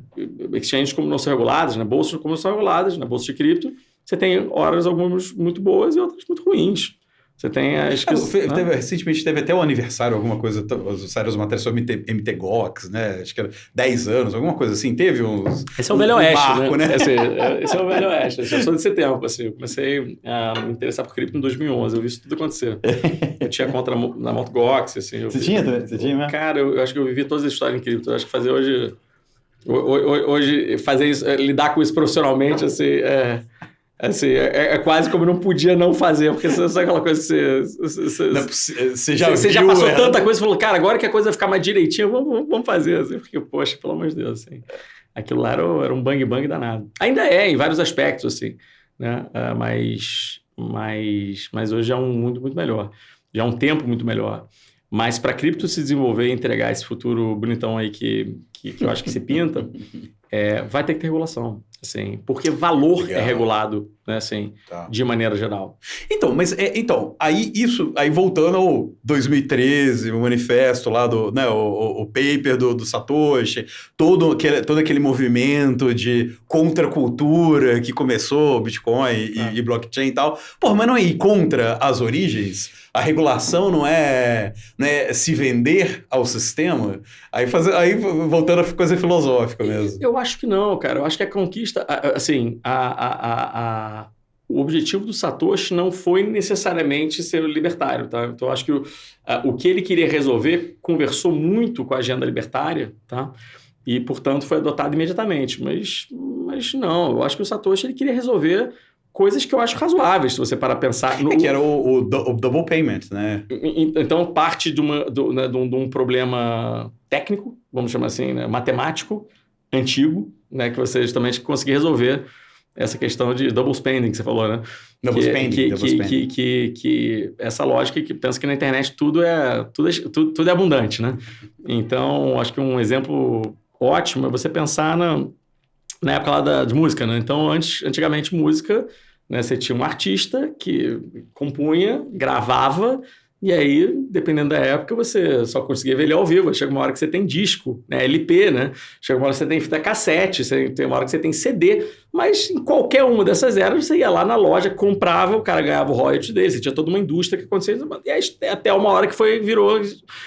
exchanges como não são reguladas, né, bolsas como não são reguladas, né, bolsas de cripto, você tem horas algumas muito boas e outras muito ruins. Você tem as... Recentemente teve até o aniversário, alguma coisa, saíram as matérias sobre MTGOX, né? Acho que era 10 anos, alguma coisa assim. Teve uns... Esse é o velho oeste, né? Esse é o velho oeste. Eu sou desse tempo, assim. Eu comecei a me interessar por cripto em 2011. Eu vi isso tudo acontecer. Eu tinha conta na Mt. Gox, assim. Você tinha mesmo? Cara, eu acho que eu vivi todas as histórias em cripto. Eu acho que fazer hoje fazer isso, lidar com isso profissionalmente, assim... Assim, é quase como não podia não fazer, porque você sabe aquela coisa que você já passou tanta coisa e falou, cara, agora que a coisa vai ficar mais direitinha, vamos fazer. Assim, porque, poxa, pelo amor de Deus, assim, aquilo lá era um bang danado. Ainda em vários aspectos, assim, né? Mas hoje é um mundo muito melhor, já é um tempo muito melhor. Mas para a cripto se desenvolver e entregar esse futuro bonitão aí que eu acho que se pinta, vai ter que ter regulação. Assim, porque valor é regulado, né, assim, de maneira geral. Então, aí voltando ao 2013, o manifesto lá do, né, o paper do Satoshi, todo aquele movimento de contracultura que começou, Bitcoin e blockchain e tal. Pô, mas não é ir contra as origens? A regulação não é se vender ao sistema? Aí voltando a coisa filosófica mesmo. Eu acho que não, cara. Eu acho que a conquista, assim, o objetivo do Satoshi não foi necessariamente ser libertário, tá? Então, eu acho que o que ele queria resolver conversou muito com a agenda libertária, tá? E, portanto, foi adotado imediatamente. Mas não, eu acho que o Satoshi ele queria resolver coisas que eu acho razoáveis, se você parar a pensar... que era o double payment, né? Então, parte de um problema técnico, vamos chamar assim, né? Matemático, antigo, né? Que você justamente conseguiu resolver essa questão de double spending que você falou, né? Double spending. Que essa lógica que pensa que na internet tudo é abundante, né? Então, acho que um exemplo ótimo é você pensar na época lá de música, né? Então, antigamente, música, né? Você tinha um artista que compunha, gravava, e aí, dependendo da época, você só conseguia ver ele ao vivo. Chega uma hora que você tem disco, né? LP, né? Chega uma hora que você tem fita cassete, tem uma hora que você tem CD. Mas em qualquer uma dessas eras, você ia lá na loja, comprava, o cara ganhava o royalty dele. Você tinha toda uma indústria que acontecia. E aí, até uma hora que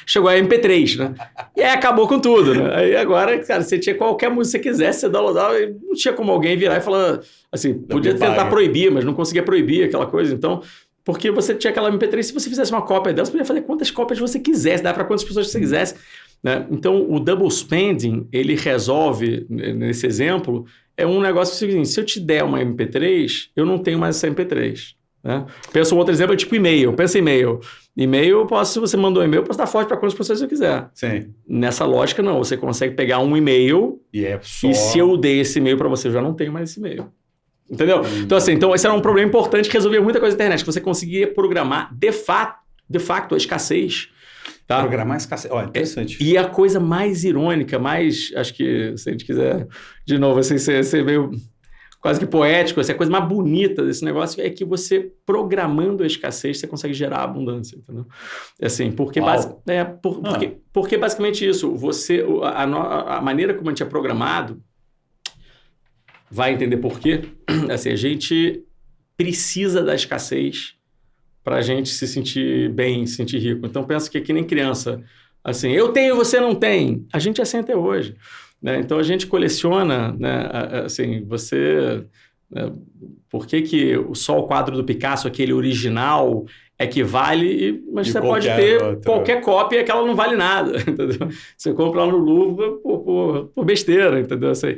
chegou a MP3, né? E aí acabou com tudo, né? Aí agora, cara, você tinha qualquer música que você quisesse, você downloadava, e não tinha como alguém virar e falar... Assim, podia tentar proibir, mas não conseguia proibir aquela coisa. Então... Porque você tinha aquela MP3, se você fizesse uma cópia dela, você podia fazer quantas cópias você quisesse, dá para quantas pessoas você quisesse, né? Então, o double spending, ele resolve, nesse exemplo, é um negócio seguinte, se eu te der uma MP3, eu não tenho mais essa MP3. Né? Pensa um outro exemplo, é tipo e-mail. Pensa em e-mail. E-mail, se você mandou um e-mail, eu posso dar forte para quantas pessoas eu quiser. Sim. Nessa lógica, não. Você consegue pegar um e-mail e se eu dei esse e-mail para você, eu já não tenho mais esse e-mail. Entendeu? Então, assim, esse era um problema importante que resolvia muita coisa na internet, que você conseguia programar de fato a escassez Tá? Programar escassez. Olha, interessante. E a coisa mais irônica, acho que se a gente quiser, de novo, assim, ser meio quase que poético, assim, a coisa mais bonita desse negócio é que você, programando a escassez, você consegue gerar abundância, entendeu? Assim, porque basicamente isso, a maneira como a gente é programado, vai entender por quê, assim, a gente precisa da escassez para a gente se sentir bem, se sentir rico. Então, pensa que nem criança, assim, eu tenho, você não tem. A gente é assim até hoje. Né? Então, a gente coleciona, né, assim, você... Né, por que só o quadro do Picasso, aquele original, equivale, mas você pode ter qualquer cópia que ela não vale nada, entendeu? Você compra lá no Louvre por besteira, entendeu? Assim,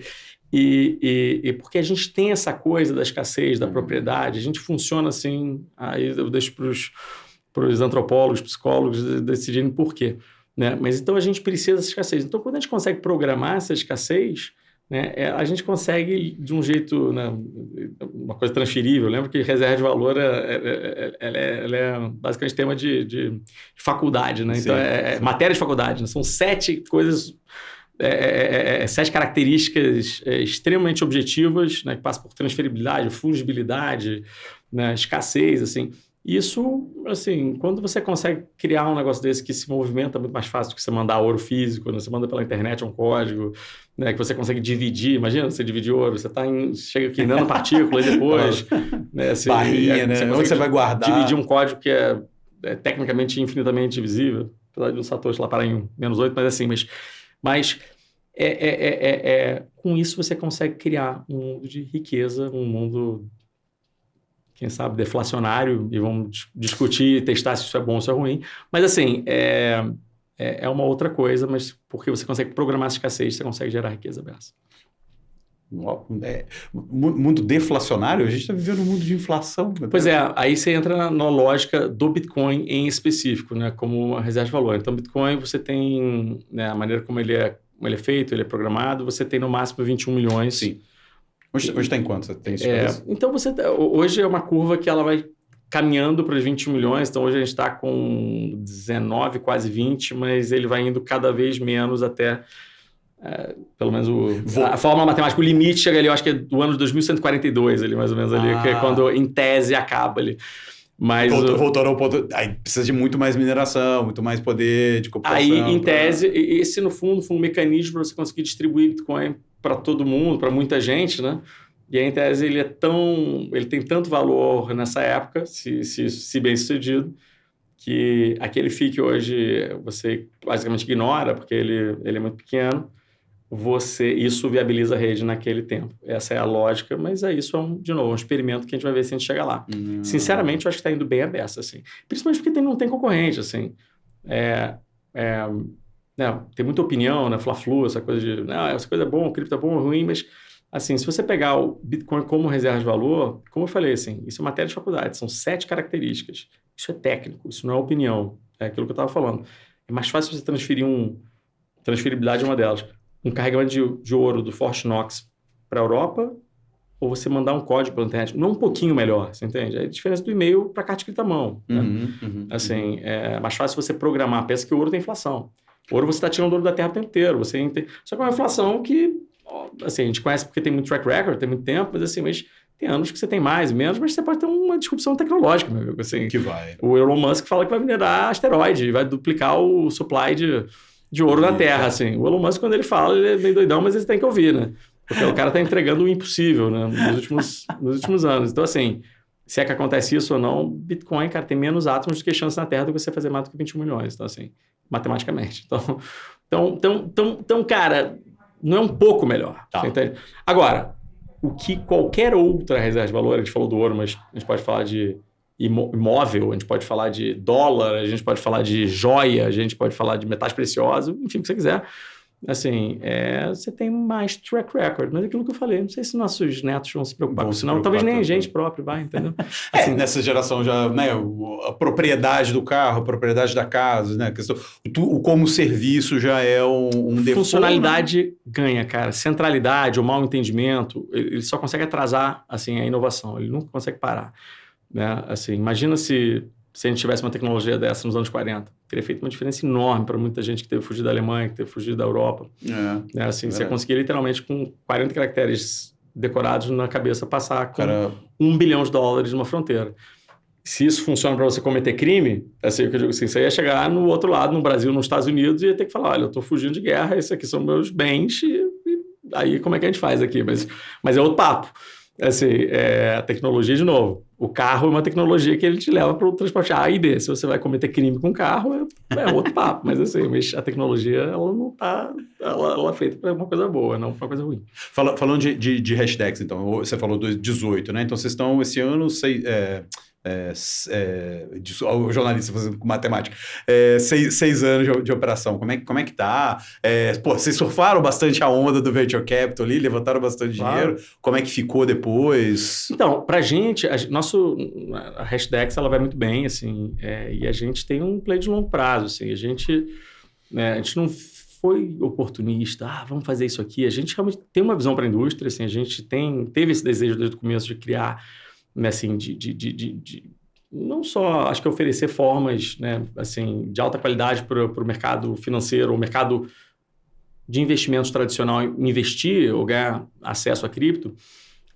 e porque a gente tem essa coisa da escassez, da propriedade, a gente funciona assim, aí eu deixo para os antropólogos, psicólogos decidirem por quê. Né? Mas então a gente precisa dessa escassez. Então, quando a gente consegue programar essa escassez, né, a gente consegue de um jeito, né, uma coisa transferível. Lembra que reserva de valor ela é basicamente tema de faculdade, né? Sim, então é matéria de faculdade, né? São 7 coisas, 7 características extremamente objetivas, né, que passam por transferibilidade, fungibilidade, né, escassez, assim. Isso, assim, quando você consegue criar um negócio desse que se movimenta muito mais fácil do que você mandar ouro físico, né? Você manda pela internet um código, né? Que você consegue dividir. Imagina você dividir ouro, você chega aqui nanopartícula e depois... né? Assim, barrinha, né? Onde você vai guardar? Dividir um código que é tecnicamente infinitamente divisível, apesar de um Satoshi lá parar em -8, mas assim, mas com isso você consegue criar um mundo de riqueza, um mundo... quem sabe, deflacionário, e vamos discutir e testar se isso é bom ou se é ruim. Mas, assim, é uma outra coisa, mas porque você consegue programar essa escassez, você consegue gerar riqueza dessa. Mundo deflacionário? A gente está vivendo um mundo de inflação. Pois aí você entra na lógica do Bitcoin em específico, né, como uma reserva de valor. Então, Bitcoin, você tem, né, a maneira como ele é feito, ele é programado, você tem no máximo 21 milhões. Sim. Hoje está em quanto? Você tem então, hoje é uma curva que ela vai caminhando para os 21 milhões, então hoje a gente está com 19, quase 20, mas ele vai indo cada vez menos até, pelo menos a fórmula matemática, o limite chega ali, eu acho que é do ano de 2142, ali, mais ou menos, ali, que é quando, em tese, acaba ali. Mas voltou ao ponto... Aí precisa de muito mais mineração, muito mais poder de computação. Aí, em tese, esse, no fundo, foi um mecanismo para você conseguir distribuir Bitcoin para todo mundo, para muita gente, né? E aí, em tese, ele tem tanto valor nessa época, se bem sucedido, que aquele FII que hoje você basicamente ignora, porque ele é muito pequeno, isso viabiliza a rede naquele tempo. Essa é a lógica, mas isso de novo, um experimento que a gente vai ver se a gente chega lá. Sinceramente, eu acho que está indo bem a beça, assim. Principalmente porque não tem concorrente, assim. Tem muita opinião, né? Fla-flu, essa coisa de... Não, essa coisa é bom, o cripto é bom ou ruim, mas... Assim, se você pegar o Bitcoin como reserva de valor, como eu falei, assim, isso é matéria de faculdade, são 7 características. Isso é técnico, isso não é opinião. É aquilo que eu estava falando. É mais fácil você transferibilidade é uma delas. Um carregamento de ouro do Fort Knox para a Europa, ou você mandar um código pela internet. Não um pouquinho melhor, você entende? É a diferença do e-mail para carta escrita à mão. Né? Assim, é mais fácil você programar. Pensa que o ouro tem inflação. O ouro você está tirando ouro da terra o tempo inteiro. Só que é uma inflação que... Assim, a gente conhece porque tem muito track record, tem muito tempo, mas tem anos que você tem mais, menos, mas você pode ter uma disrupção tecnológica, meu amigo. Assim, que vai. O Elon Musk fala que vai minerar asteroide, vai duplicar o supply de ouro na Terra, assim. O Elon Musk, quando ele fala, ele é meio doidão, mas ele tem que ouvir, né? Porque o cara tá entregando o impossível, né? Nos últimos anos. Então, assim, se é que acontece isso ou não, Bitcoin, cara, tem menos átomos do que chance na Terra do que você fazer mais do que 21 milhões. Então, assim, matematicamente. Então, cara... Não é um pouco melhor. Tá. Você entende? Agora, o que qualquer outra reserva de valor, a gente falou do ouro, mas a gente pode falar de imóvel, a gente pode falar de dólar, a gente pode falar de joia, a gente pode falar de metais preciosos, enfim, o que você quiser. Assim, você tem mais track record, mas é aquilo que eu falei, não sei se nossos netos vão se preocupar com isso, não. Talvez nem a gente próprio vai, entendeu? Assim, nessa geração já, né, a propriedade do carro, a propriedade da casa, né, a questão, o como serviço já é um default. Funcionalidade ganha, cara. Centralidade, o mau entendimento, ele só consegue atrasar, assim, a inovação, ele nunca consegue parar, né? Assim, imagina se se a gente tivesse uma tecnologia dessa nos anos 40. Teria feito uma diferença enorme para muita gente que teve fugido da Alemanha, que teve fugido da Europa. Assim, você conseguia literalmente com 40 caracteres decorados na cabeça passar com $1 bilhão numa fronteira. Se isso funciona para você cometer crime, assim, o que eu digo assim, você ia chegar no outro lado, no Brasil, nos Estados Unidos, e ia ter que falar, olha, eu estou fugindo de guerra, esses aqui são meus bens, e aí como é que a gente faz aqui? Mas é outro papo. Assim, a tecnologia, de novo, o carro é uma tecnologia que ele te leva para o transporte A e B. Se você vai cometer crime com o carro, é outro papo. Mas assim, a tecnologia, ela não está... Ela é feita para uma coisa boa, não para uma coisa ruim. Falando de hashtags, então, você falou 18, né? Então, vocês estão, esse ano, o jornalista fazendo matemática, 6 anos de operação, como é que tá? Vocês surfaram bastante a onda do Venture Capital ali, levantaram bastante dinheiro, como é que ficou depois? Então, pra gente, a Hashdex, ela vai muito bem, assim, e a gente tem um play de longo prazo, assim, a gente não foi oportunista, vamos fazer isso aqui, a gente realmente tem uma visão para a indústria, assim, a gente teve esse desejo desde o começo de criar, né, assim, não só, acho que oferecer formas, né, assim, de alta qualidade para o mercado financeiro, o mercado de investimentos tradicional, investir ou ganhar acesso a cripto,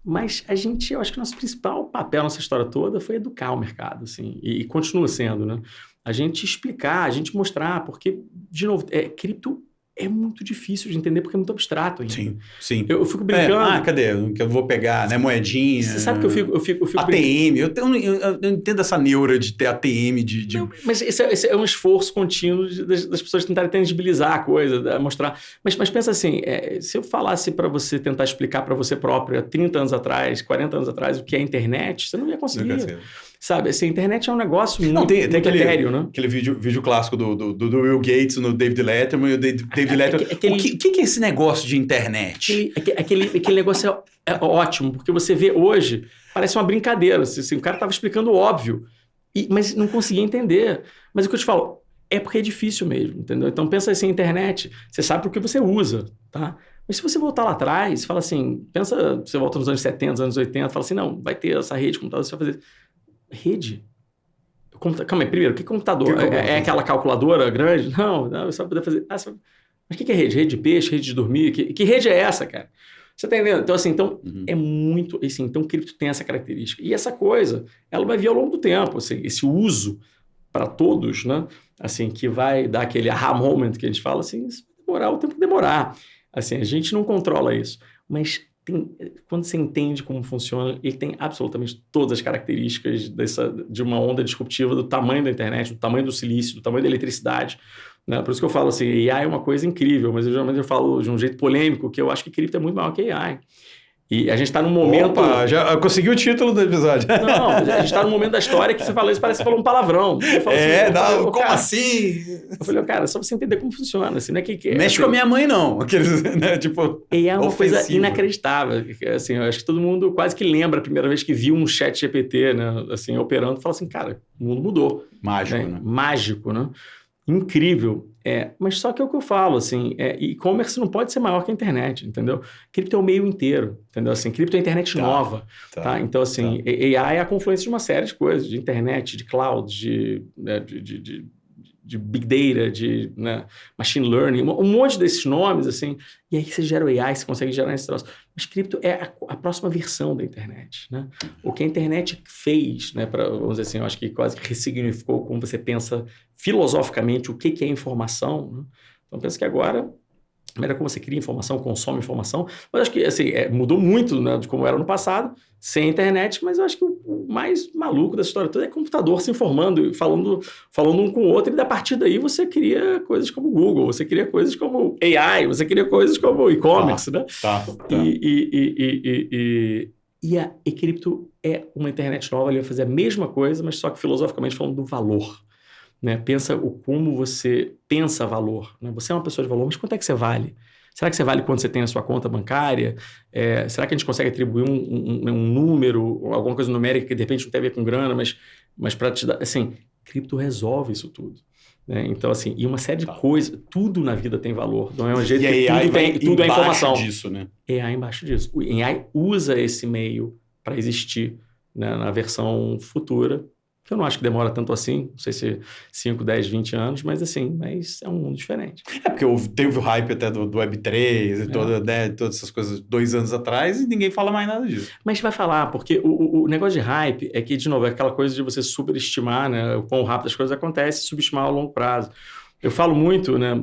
mas eu acho que o nosso principal papel, nossa história toda, foi educar o mercado, assim, e continua sendo, né? A gente explicar, a gente mostrar, porque, de novo, cripto é muito difícil de entender porque é muito abstrato ainda. Sim. Eu fico brincando. Cadê? Que eu vou pegar, né? Moedinha. Você sabe que eu fico ATM. Eu entendo essa neura de ter ATM Não, mas esse é um esforço contínuo das pessoas tentarem tangibilizar a coisa, mostrar. Mas pensa assim, se eu falasse para você tentar explicar para você próprio há 30 anos atrás, 40 anos atrás, o que é a internet, você não ia conseguir. Sabe, assim, a internet é um negócio muito etéreo, né? Aquele vídeo clássico do Bill Gates no David Letterman e o David Letterman. O que é esse negócio de internet? Aquele negócio é ótimo, porque você vê hoje, parece uma brincadeira. Assim, o cara estava explicando o óbvio, mas não conseguia entender. Mas o que eu te falo, é porque é difícil mesmo, entendeu? Então pensa assim, a internet, você sabe por que você usa, tá? Mas se você voltar lá atrás, fala assim, você volta nos anos 70, anos 80, fala assim, não, vai ter essa rede de computador, você vai fazer... Rede? Calma aí, primeiro, o que é computador? É aquela calculadora grande? Não, só poder fazer... Mas o que é rede? Rede de peixe, rede de dormir? Que rede é essa, cara? Você tá entendendo? Então, assim, é muito... Assim, então, o cripto tem essa característica. E essa coisa, ela vai vir ao longo do tempo, assim, esse uso para todos, né? Assim, que vai dar aquele aha moment que a gente fala, assim, isso vai demorar o tempo que demorar. Assim, a gente não controla isso. Mas... quando você entende como funciona, ele tem absolutamente todas as características de uma onda disruptiva do tamanho da internet, do tamanho do silício, do tamanho da eletricidade. Né? Por isso que eu falo assim, AI é uma coisa incrível, mas geralmente eu falo de um jeito polêmico, que eu acho que cripto é muito maior que AI. E a gente está num momento... Opa, já consegui o título do episódio. Não, a gente está num momento da história que você fala isso, parece que você falou um palavrão. Como assim? Eu falei, cara, só você entender como funciona. Assim, não é mexe assim, com a minha mãe, não. Aqueles, né, tipo, é uma coisa inacreditável. Assim, eu acho que todo mundo quase que lembra a primeira vez que viu um chat GPT, né, assim, operando, e fala assim, cara, o mundo mudou. Mágico, né? Mágico, né? Incrível. Mas só que é o que eu falo, assim, e-commerce não pode ser maior que a internet, entendeu? Cripto é o meio inteiro, entendeu? Assim, cripto é a internet nova, tá? Então, assim, AI é a confluência de uma série de coisas, de internet, de cloud, de big data, de machine learning, um monte desses nomes, assim, e aí você gera o AI, você consegue gerar esse troço. Mas cripto é a próxima versão da internet, né? O que a internet fez, né, vamos dizer assim, eu acho que quase que ressignificou como você pensa filosoficamente o que é informação, né? Então, penso que agora, a maneira como você cria informação, consome informação, mas acho que assim, mudou muito, né, de como era no passado, sem a internet, mas eu acho que o mais maluco dessa história toda é computador se informando, falando um com o outro, e a partir daí você cria coisas como Google, você cria coisas como AI, você cria coisas como e-commerce, né? E cripto é uma internet nova, ele vai fazer a mesma coisa, mas só que filosoficamente falando do valor. Né? Pensa como você pensa valor. Né? Você é uma pessoa de valor, mas quanto é que você vale? Será que você vale quanto você tem na sua conta bancária? Será que a gente consegue atribuir um número, alguma coisa numérica que de repente não tem a ver com grana, mas para te dar... Assim, cripto resolve isso tudo. Né? Então, assim, e uma série de coisas, tudo na vida tem valor. Não é um jeito que tudo é informação. Disso, né? AI embaixo disso. O AI usa esse meio para existir, né, na versão futura, que eu não acho que demora tanto assim, não sei se 5, 10, 20 anos, mas assim, mas é um mundo diferente. Porque teve o hype até do Web3 e todas essas coisas 2 anos atrás e ninguém fala mais nada disso. Mas vai falar, porque o negócio de hype é que, de novo, é aquela coisa de você superestimar, né, o quão rápido as coisas acontecem e subestimar a longo prazo. Eu falo muito, né,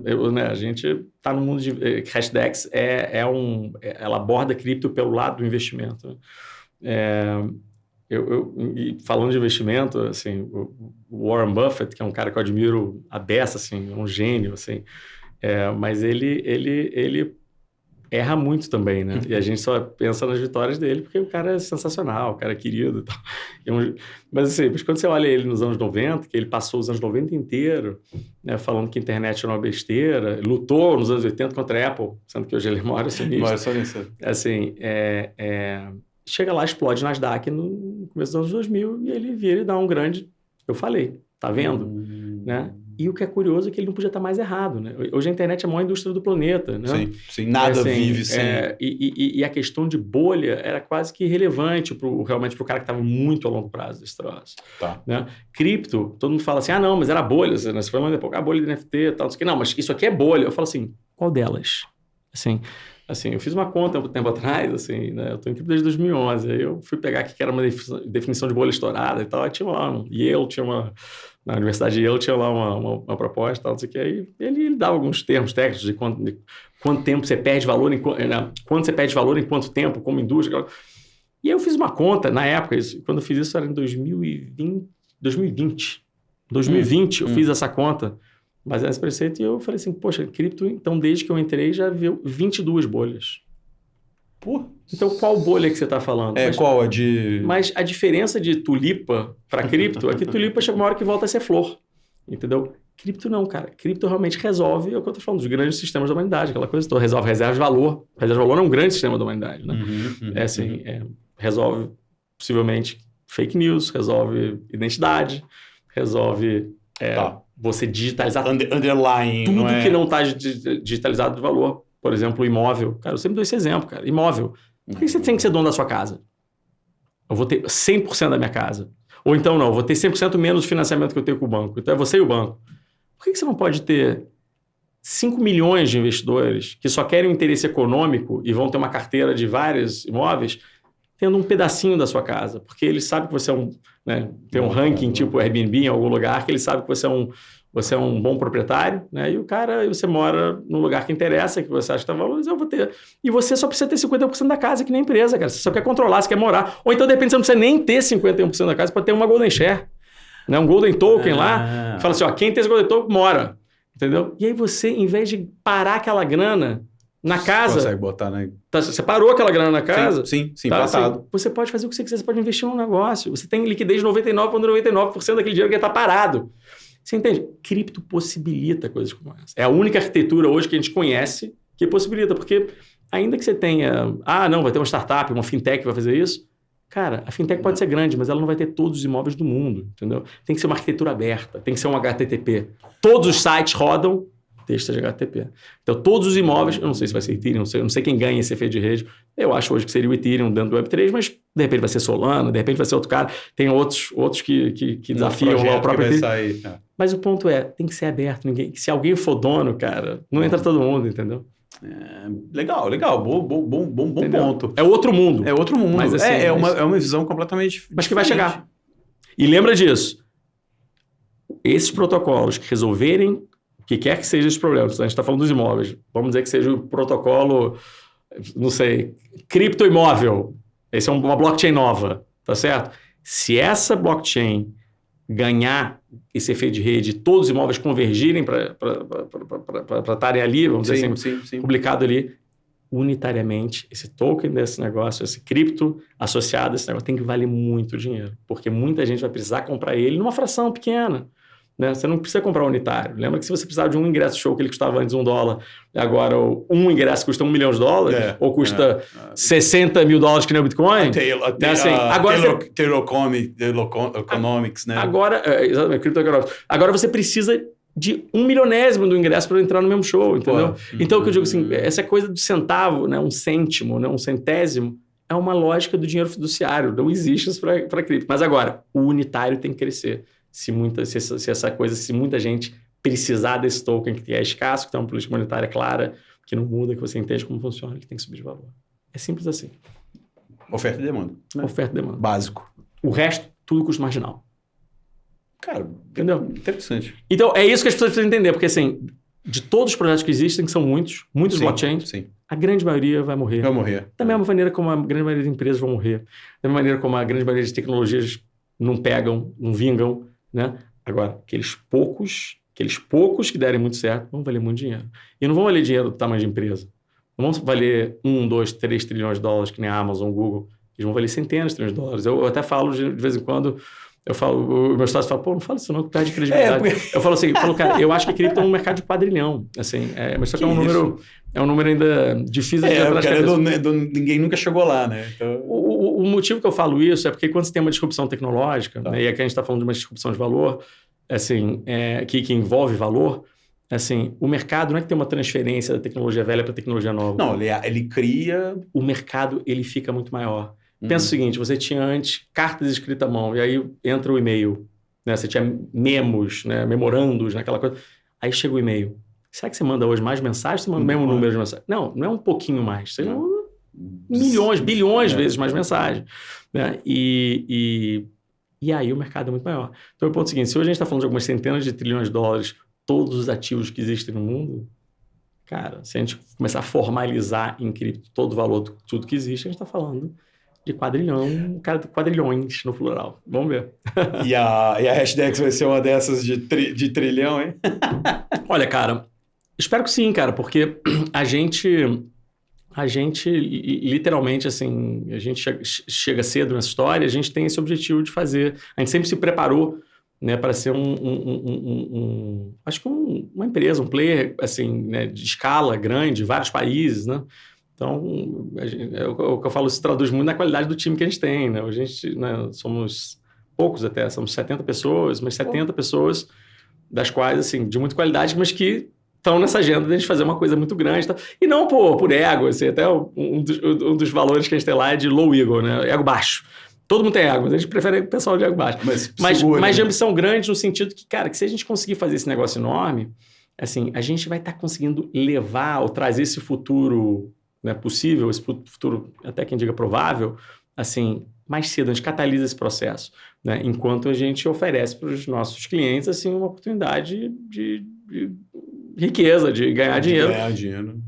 a gente está no mundo de Hashdex, ela aborda cripto pelo lado do investimento. E falando de investimento, assim, o Warren Buffett, que é um cara que eu admiro a beça, assim, é um gênio, assim, mas ele erra muito também, né? E a gente só pensa nas vitórias dele porque o cara é sensacional, o cara é querido e tal. Mas assim, quando você olha ele nos anos 90, que ele passou os anos 90 inteiro, né, falando que a internet era uma besteira, lutou nos anos 80 contra a Apple, sendo que hoje ele é maior acionista. Maior acionista. Assim, chega lá, explode Nasdaq no começo dos anos 2000 e ele vira e dá um grande... Eu falei, tá vendo? Né? E o que é curioso é que ele não podia estar mais errado, né? Hoje a internet é a maior indústria do planeta, né? Sim, nada vive sem... E a questão de bolha era quase que irrelevante realmente para o cara que estava muito a longo prazo desse troço. Tá. Né? Cripto, todo mundo fala assim, não, mas era bolha, né? Você falou depois, a bolha de NFT e tal, não sei o que. Não, mas isso aqui é bolha. Eu falo assim, qual delas? Assim, eu fiz uma conta há um tempo atrás, assim, né? Eu estou em cripto desde 2011. Aí eu fui pegar aqui que era uma definição de bolha estourada e tal. Aí tinha lá na Universidade de Yale tinha lá uma proposta e tal, não sei o que. Aí ele dava alguns termos técnicos de quanto tempo você perde valor, quanto você perde valor em quanto tempo, como indústria. E aí eu fiz uma conta, na época, quando eu fiz isso era em 2020. 2020 eu fiz essa conta, baseado nesse preceito, e eu falei assim, poxa, cripto, então desde que eu entrei já viu 22 bolhas. Pô. Então qual bolha que você está falando? Qual? A de... Mas a diferença de tulipa para cripto é que tulipa chega uma hora que volta a ser flor, entendeu? Cripto não, cara. Cripto realmente resolve, é o que eu estou falando, dos grandes sistemas da humanidade, aquela coisa toda. Resolve reserva de valor. Reserva de valor é um grande sistema da humanidade, né? Resolve, possivelmente, fake news, resolve identidade, resolve você digitalizar underlying, tudo que não está digitalizado de valor. Por exemplo, o imóvel. Cara, eu sempre dou esse exemplo, cara. Imóvel. Por que você tem que ser dono da sua casa? Eu vou ter 100% da minha casa. Ou então não, eu vou ter 100% menos do financiamento que eu tenho com o banco. Então é você e o banco. Por que você não pode ter 5 milhões de investidores que só querem um interesse econômico e vão ter uma carteira de vários imóveis tendo um pedacinho da sua casa? Porque eles sabem que você tem um ranking tipo Airbnb em algum lugar, que eles sabem que você é um bom proprietário, né? E você mora num lugar que interessa, que você acha que está valorizado, eu vou ter. E você só precisa ter 51% da casa, que nem empresa, cara. Você só quer controlar, você quer morar. Ou então, de repente, você não precisa nem ter 51% da casa para ter uma Golden Share. Né? Um Golden Token lá. Fala assim, quem tem esse Golden Token, mora. Entendeu? E aí você, em vez de parar aquela grana na casa... Você consegue botar, né? Você parou aquela grana na casa? Sim, platado. Assim, você pode fazer o que você quiser, você pode investir num negócio. Você tem liquidez de 99,99% daquele dinheiro que está parado. Você entende? Cripto possibilita coisas como essa. É a única arquitetura hoje que a gente conhece que possibilita, porque ainda que você tenha... vai ter uma startup, uma fintech que vai fazer isso. Cara, a fintech pode ser grande, mas ela não vai ter todos os imóveis do mundo, entendeu? Tem que ser uma arquitetura aberta, tem que ser um HTTP. Todos os sites rodam texto de HTTP. Então, todos os imóveis... Eu não sei se vai ser Ethereum, não sei quem ganha esse efeito de rede. Eu acho hoje que seria o Ethereum dentro do Web3, mas de repente vai ser Solana, de repente vai ser outro cara. Tem outros que desafiam lá o próprio Ethereum. Mas o ponto tem que ser aberto. Se alguém for dono, cara, não entra todo mundo, entendeu? Legal. Bom ponto. É outro mundo. Mas, assim, é uma visão completamente mas que vai chegar. E lembra disso. Esses protocolos que resolverem o que quer que seja esse problema, a gente está falando dos imóveis, vamos dizer que seja o protocolo, não sei, criptoimóvel. Esse é uma blockchain nova, tá certo? Se essa blockchain ganhar esse efeito de rede, todos os imóveis convergirem para estarem ali, vamos dizer assim, publicado ali, unitariamente, esse token desse negócio, esse cripto associado a esse negócio, tem que valer muito dinheiro, porque muita gente vai precisar comprar ele numa fração pequena. Né? Você não precisa comprar unitário. Lembra que se você precisava de um ingresso show que ele custava antes $1, agora um ingresso custa $1 milhão, ou custa $60 mil que nem o Bitcoin. Economics, né? Agora, exatamente, criptoeconômicos. Agora você precisa de 1/1000º do ingresso para entrar no mesmo show, entendeu? Então, o que eu digo assim, essa coisa do centavo, né, um cêntimo, né, um centésimo, é uma lógica do dinheiro fiduciário, não existe isso para cripto. Mas agora, o unitário tem que crescer. Se muita gente precisar desse token que é escasso, que tem uma política monetária clara, que não muda, que você entende como funciona, ele tem que subir de valor. É simples assim. Oferta e demanda. Né? Oferta e demanda. Básico. O resto, tudo custo marginal. Cara, entendeu? Interessante. Então, é isso que as pessoas precisam entender, porque assim, de todos os projetos que existem, que são muitos blockchains, a grande maioria vai morrer. Vai morrer. Da mesma maneira como a grande maioria das empresas vão morrer. Da mesma maneira como a grande maioria das tecnologias não pegam, não vingam, né? Agora, aqueles poucos que derem muito certo vão valer muito dinheiro. E não vão valer dinheiro do tamanho de empresa. Não vão valer 1, 2, 3 trilhões de dólares, que nem a Amazon, Google. Eles vão valer centenas de trilhões de dólares. Eu até falo de vez em quando, o meu sócio fala, pô, não fala isso não, que perde credibilidade. Eu falo assim, cara, eu acho que cripto é um mercado de quadrilhão. Assim, mas só que é um número ainda difícil de entrar nas cabeças. Ninguém nunca chegou lá, né? Então... O motivo que eu falo isso é porque quando você tem uma disrupção tecnológica, né, e aqui a gente está falando de uma disrupção de valor, assim, que envolve valor, assim, o mercado não é que tem uma transferência da tecnologia velha para a tecnologia nova. Não, ele cria... O mercado, ele fica muito maior. Pensa o seguinte, você tinha antes cartas escritas à mão, e aí entra o e-mail, né? Você tinha memos, né? Memorandos, né? Aquela coisa. Aí chega o e-mail. Será que você manda hoje mais mensagens ou você manda o mesmo número de mensagens? Não é um pouquinho mais. Você manda milhões, bilhões de vezes mais mensagens. Né? E aí o mercado é muito maior. Então, o ponto é o seguinte, se hoje a gente está falando de algumas centenas de trilhões de dólares, todos os ativos que existem no mundo, cara, se a gente começar a formalizar em cripto todo o valor de tudo que existe, a gente está falando de quadrilhões no plural. Vamos ver. E a Hashdex vai ser uma dessas de trilhão, hein? Olha, cara, espero que sim, cara, porque a gente literalmente, assim, a gente chega cedo nessa história, a gente tem esse objetivo de fazer. A gente sempre se preparou, né, para ser acho que uma empresa, um player, assim, né, de escala grande, vários países, né? Então, o que eu falo, se traduz muito na qualidade do time que a gente tem, né? A gente, né, somos poucos até, somos 70 pessoas, mas 70 pessoas, das quais, assim, de muita qualidade, mas que estão nessa agenda de a gente fazer uma coisa muito grande. Tá? E não por ego, assim, até um dos valores que a gente tem lá é de low ego, né? Ego baixo. Todo mundo tem ego, mas a gente prefere o pessoal de ego baixo. Mas de ambição grande no sentido que, cara, que se a gente conseguir fazer esse negócio enorme, assim, a gente vai estar conseguindo levar ou trazer esse futuro, né, possível, esse futuro, até quem diga provável, assim, mais cedo, a gente catalisa esse processo, né, enquanto a gente oferece para os nossos clientes, assim, uma oportunidade de riqueza, de ganhar dinheiro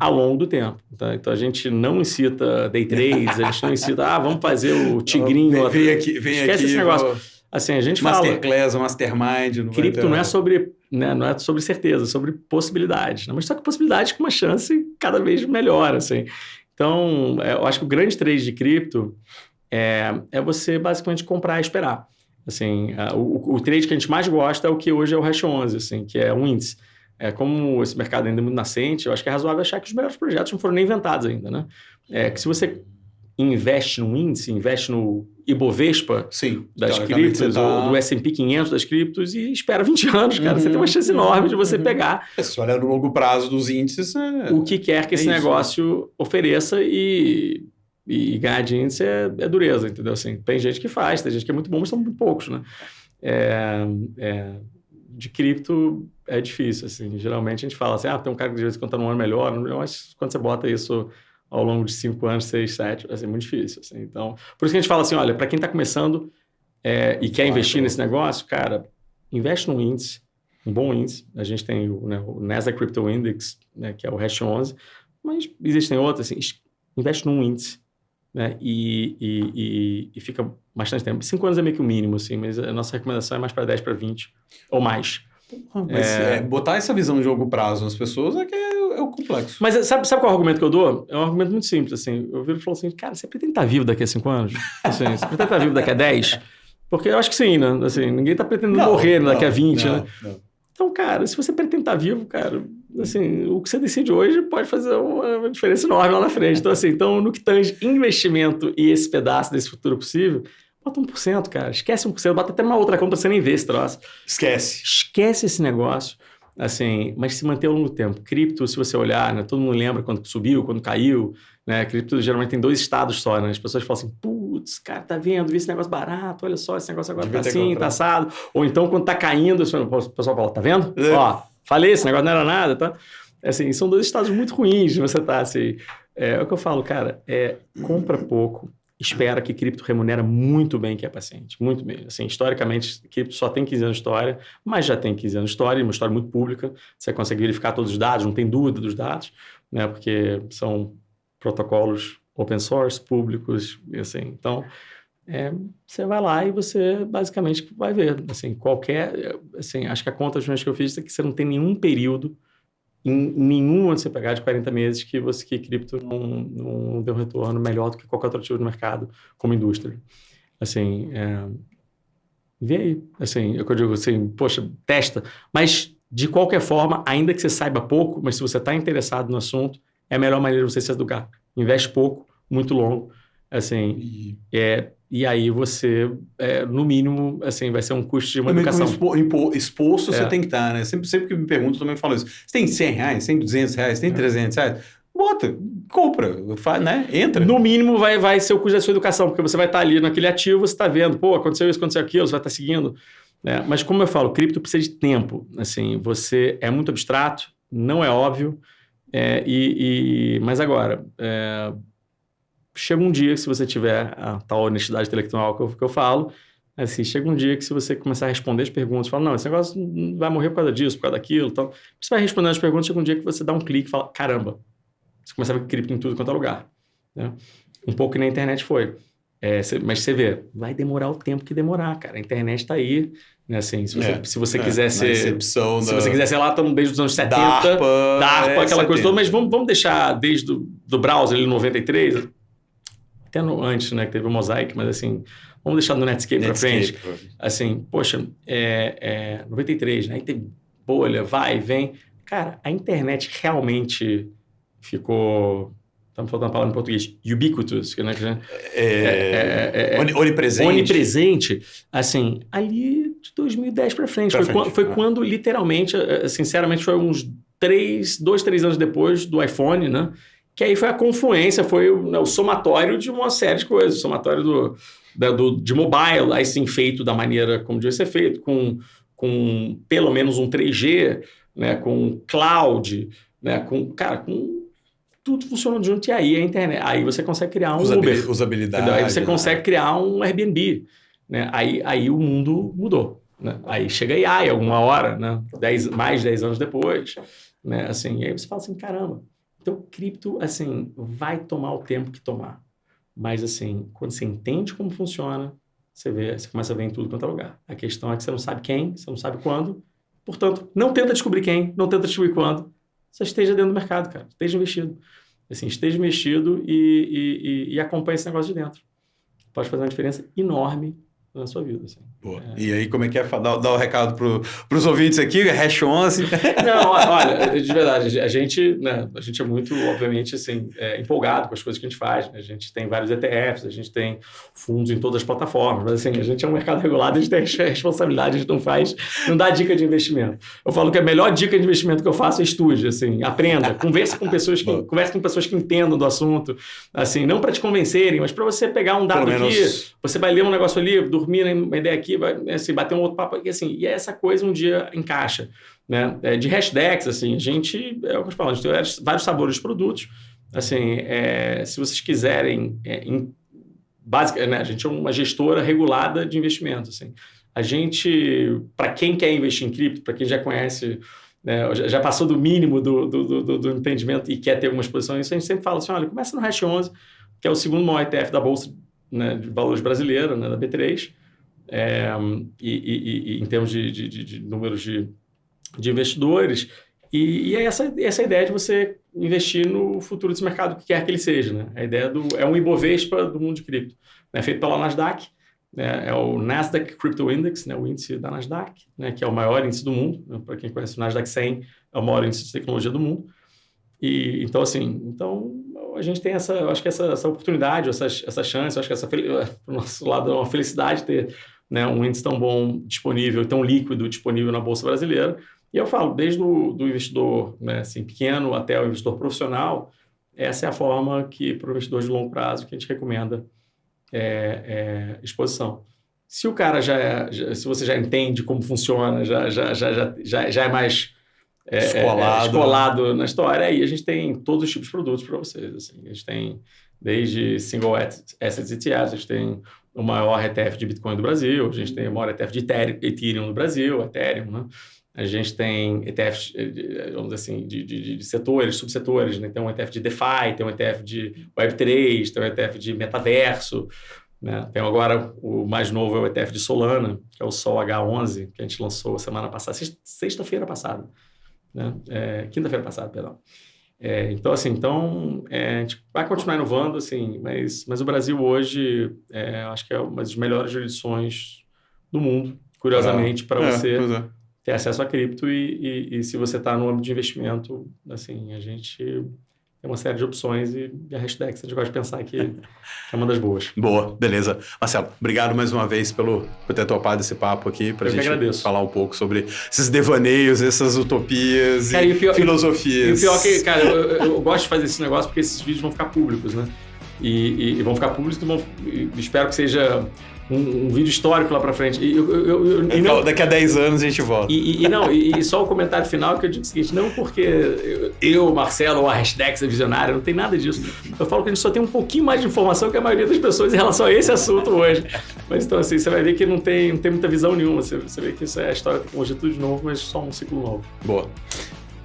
ao longo do tempo. Tá? Então, a gente não incita day trades, a gente não incita, vamos fazer o tigrinho. Vem aqui, esquece esse negócio. Assim, a gente Masterclass, Mastermind. Cripto não é sobre, né, não é sobre certeza, é sobre possibilidades. Né? Mas só que possibilidades com uma chance cada vez melhor. Assim. Então, eu acho que o grande trade de cripto é você basicamente comprar e esperar. Assim, o trade que a gente mais gosta é o que hoje é o Hash 11, assim, que é um índice. Como esse mercado ainda é muito nascente, eu acho que é razoável achar que os melhores projetos não foram nem inventados ainda. Né? Que se você investe num índice, investe no Ibovespa das criptos, ou do S&P 500 das criptos, e espera 20 anos, cara. Você tem uma chance enorme de você pegar... Se olhar no longo prazo dos índices... O que quer que esse negócio ofereça e ganhar de índice é dureza, entendeu? Assim, tem gente que faz, tem gente que é muito bom, mas são muito poucos, né? De cripto é difícil, assim. Geralmente a gente fala assim, tem um cara que de vez em quando está num ano melhor, mas quando você bota isso ao longo de 5 anos, 6, 7, vai ser muito difícil. Assim. Então, por isso que a gente fala assim, olha, para quem está começando e quer investir nesse negócio, cara, investe num índice, um bom índice. A gente tem o Nasdaq Crypto Index, né, que é o Hash 11, mas existem outros, assim, investe num índice, né, e fica bastante tempo. 5 anos é meio que o mínimo, assim, mas a nossa recomendação é mais para 10, para 20 ou mais. Mas botar essa visão de longo prazo nas pessoas é o complexo. Mas sabe qual é o argumento que eu dou? É um argumento muito simples, assim. Eu viro e falo assim, cara, você pretende estar vivo daqui a 5 anos? Assim, você pretende estar vivo daqui a 10? Porque eu acho que sim, né? Assim, ninguém está pretendendo morrer daqui a 20, né? Não. Então, cara, se você pretende estar vivo, cara, assim, o que você decide hoje pode fazer uma diferença enorme lá na frente. Então, assim, no que tange investimento e esse pedaço desse futuro possível, bota 1%, cara. Esquece 1%, bota até numa outra conta, você nem vê esse troço. Esquece. Esquece esse negócio. assim, mas se manter ao longo do tempo. Cripto, se você olhar, né, todo mundo lembra quando subiu, quando caiu, né? Cripto geralmente tem 2 estados só, né? As pessoas falam assim, putz, cara, tá vendo? Vi esse negócio barato, olha só, esse negócio agora Devia tá ter assim, comprado. tá assado. Ou então, quando tá caindo, o pessoal fala, tá vendo? Ó, falei, esse negócio não era nada, tá? Assim, são 2 estados muito ruins de você tá, assim. É o que eu falo, cara, compra pouco, espera que cripto remunera muito bem quem é paciente, muito bem. Assim, historicamente, cripto só tem 15 anos de história, mas já tem 15 anos de história, uma história muito pública, você consegue verificar todos os dados, não tem dúvida dos dados, né? Porque são protocolos open source, públicos, e assim. Então, você vai lá e você basicamente vai ver, assim, assim, acho que a conta que eu fiz é que você não tem nenhum período em nenhum ano você pegar de 40 meses que cripto não deu retorno melhor do que qualquer outro ativo do mercado como indústria. Assim, vê aí. Assim, é o que eu digo assim, poxa, testa. Mas, de qualquer forma, ainda que você saiba pouco, mas se você está interessado no assunto, é a melhor maneira de você se educar. Investe pouco, muito longo, assim, e aí você, no mínimo, assim, vai ser um custo de uma educação. Exposto você tem que estar, né? Sempre que me perguntam, eu também falo isso. Você tem 100 reais, tem 200 reais, tem 300 reais? Bota, compra, né? Entra. No mínimo vai ser o custo da sua educação, porque você vai estar ali naquele ativo, você está vendo, pô, aconteceu isso, aconteceu aquilo, você vai estar seguindo. Né? Mas como eu falo, cripto precisa de tempo. Assim, você é muito abstrato, não é óbvio, mas agora, chega um dia que se você tiver a tal honestidade intelectual que eu falo, assim, chega um dia que se você começar a responder as perguntas, fala, não, esse negócio vai morrer por causa disso, por causa daquilo, então, você vai respondendo as perguntas, chega um dia que você dá um clique e fala, caramba, você começa a ver cripto em tudo quanto é lugar. Né? Um pouco que na internet foi. Mas você vê, vai demorar o tempo que demorar, cara. A internet está aí, né? Assim, se você quiser ser... Se você quiser, sei lá, estamos desde os anos 70, DARPA, aquela coisa toda, mas vamos deixar desde do browser ali no 93, até antes, né, que teve o Mosaic, mas assim, vamos deixar no Netscape para frente. Assim, poxa, 93, né? Aí tem bolha, vai, vem. Cara, a internet realmente ficou... Estamos falando a palavra em português, ubiquitous, né? Onipresente. Onipresente, assim, ali de 2010 para frente. Foi quando, literalmente, sinceramente, foi uns 2, 3 anos depois do iPhone, né? Que aí foi a confluência, foi o somatório de uma série de coisas. O somatório de mobile, aí sim, feito da maneira como devia ser feito, com pelo menos um 3G, né? Com cloud, né? Com tudo funcionando junto, e aí a internet. Aí você consegue criar um Uber. Usabilidade. Entendeu? Aí você consegue criar um Airbnb. Né? Aí o mundo mudou. Né? Aí chega a AI alguma hora, né? Mais de 10 anos depois. Né? Assim, e aí você fala assim, caramba. Então, cripto, assim, vai tomar o tempo que tomar. Mas, assim, quando você entende como funciona, você começa a ver em tudo quanto é lugar. A questão é que você não sabe quem, você não sabe quando. Portanto, não tenta descobrir quem, não tenta descobrir quando. Você esteja dentro do mercado, cara. Esteja investido. Assim, esteja investido e acompanhe esse negócio de dentro. Pode fazer uma diferença enorme na sua vida. Assim. E aí, como é que é? Dá o recado para os ouvintes aqui, hash 11. Não, olha, de verdade, a gente é muito, obviamente, assim, empolgado com as coisas que a gente faz. Né? A gente tem vários ETFs, a gente tem fundos em todas as plataformas, mas assim, a gente é um mercado regulado, a gente tem responsabilidade, a gente não dá dica de investimento. Eu falo que a melhor dica de investimento que eu faço é estude, assim, aprenda, converse com pessoas que entendam do assunto, assim, não para te convencerem, mas para você pegar um dado aqui, você vai ler um negócio ali, dormir numa ideia aqui, vai, assim, bater um outro papo aqui, assim, e essa coisa um dia encaixa, né? De hashtags, assim, a gente, é o que eu falo, a gente tem vários sabores de produtos, assim, se vocês quiserem, basicamente, né, a gente é uma gestora regulada de investimento, assim, a gente, para quem quer investir em cripto, para quem já conhece, né, já passou do mínimo do entendimento e quer ter algumas posições, a gente sempre fala assim, olha, começa no Hash 11, que é o segundo maior ETF da Bolsa, né, de Valores brasileira, né, da B3, e em termos de números de investidores, e essa ideia de você investir no futuro desse mercado, que quer que ele seja. Né? A ideia é um Ibovespa do mundo de cripto, né? Feito pela Nasdaq, né? É o Nasdaq Crypto Index, né? O índice da Nasdaq, né? Que é o maior índice do mundo. Né? Para quem conhece o Nasdaq 100, é o maior índice de tecnologia do mundo. E, então, assim, a gente tem acho que essa oportunidade, essa chance, acho que do nosso lado é uma felicidade ter, né, um índice tão bom disponível, tão líquido disponível na Bolsa Brasileira, E eu falo, desde do investidor, né, assim, pequeno até o investidor profissional, essa é a forma que, para o investidor de longo prazo, que a gente recomenda exposição. Se o cara se você já entende como funciona, já é mais escolado na história, aí a gente tem todos os tipos de produtos para vocês. Assim. A gente tem desde single assets ETFs, a gente tem o maior ETF de Bitcoin do Brasil, a gente tem o maior ETF de Ethereum do Brasil, Ethereum, né? A gente tem ETFs, vamos dizer assim, de setores, subsetores, né? Tem um ETF de DeFi, tem um ETF de Web3, tem um ETF de metaverso, né? Tem agora o mais novo é o ETF de Solana, que é o Sol H11, que a gente lançou semana passada, sexta-feira passada, né? Quinta-feira passada, perdão. Então, assim, a gente vai continuar inovando, assim, mas o Brasil hoje, acho que é uma das melhores jurisdições do mundo, curiosamente, para você ter acesso a cripto e se você está no âmbito de investimento, assim, a gente tem uma série de opções e a Hashdex a gente gosta de pensar que é uma das boas. Boa, beleza. Marcelo, obrigado mais uma vez por ter topado esse papo aqui, para a gente falar um pouco sobre esses devaneios, essas utopias e filosofias. E o pior que, cara, eu gosto de fazer esse negócio porque esses vídeos vão ficar públicos, né? E vão ficar públicos e espero que seja um vídeo histórico lá pra frente. Daqui a 10 anos a gente volta. E só o comentário final que eu digo o seguinte, não porque eu, Marcelo, ou a Hashdex é visionária, não tem nada disso. Eu falo que a gente só tem um pouquinho mais de informação que a maioria das pessoas em relação a esse assunto hoje. Mas então assim, você vai ver que não tem muita visão nenhuma. Você vê que isso é a história da tecnologia tudo de novo, mas só um ciclo novo. Boa.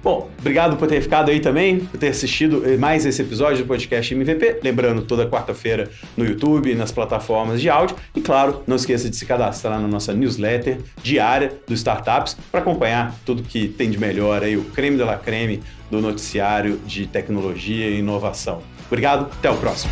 Bom, obrigado por ter ficado aí também, por ter assistido mais esse episódio do podcast MVP. Lembrando, toda quarta-feira no YouTube, nas plataformas de áudio. E claro, não esqueça de se cadastrar na nossa newsletter diária do Startups para acompanhar tudo que tem de melhor aí, o creme de la creme do noticiário de tecnologia e inovação. Obrigado, até o próximo.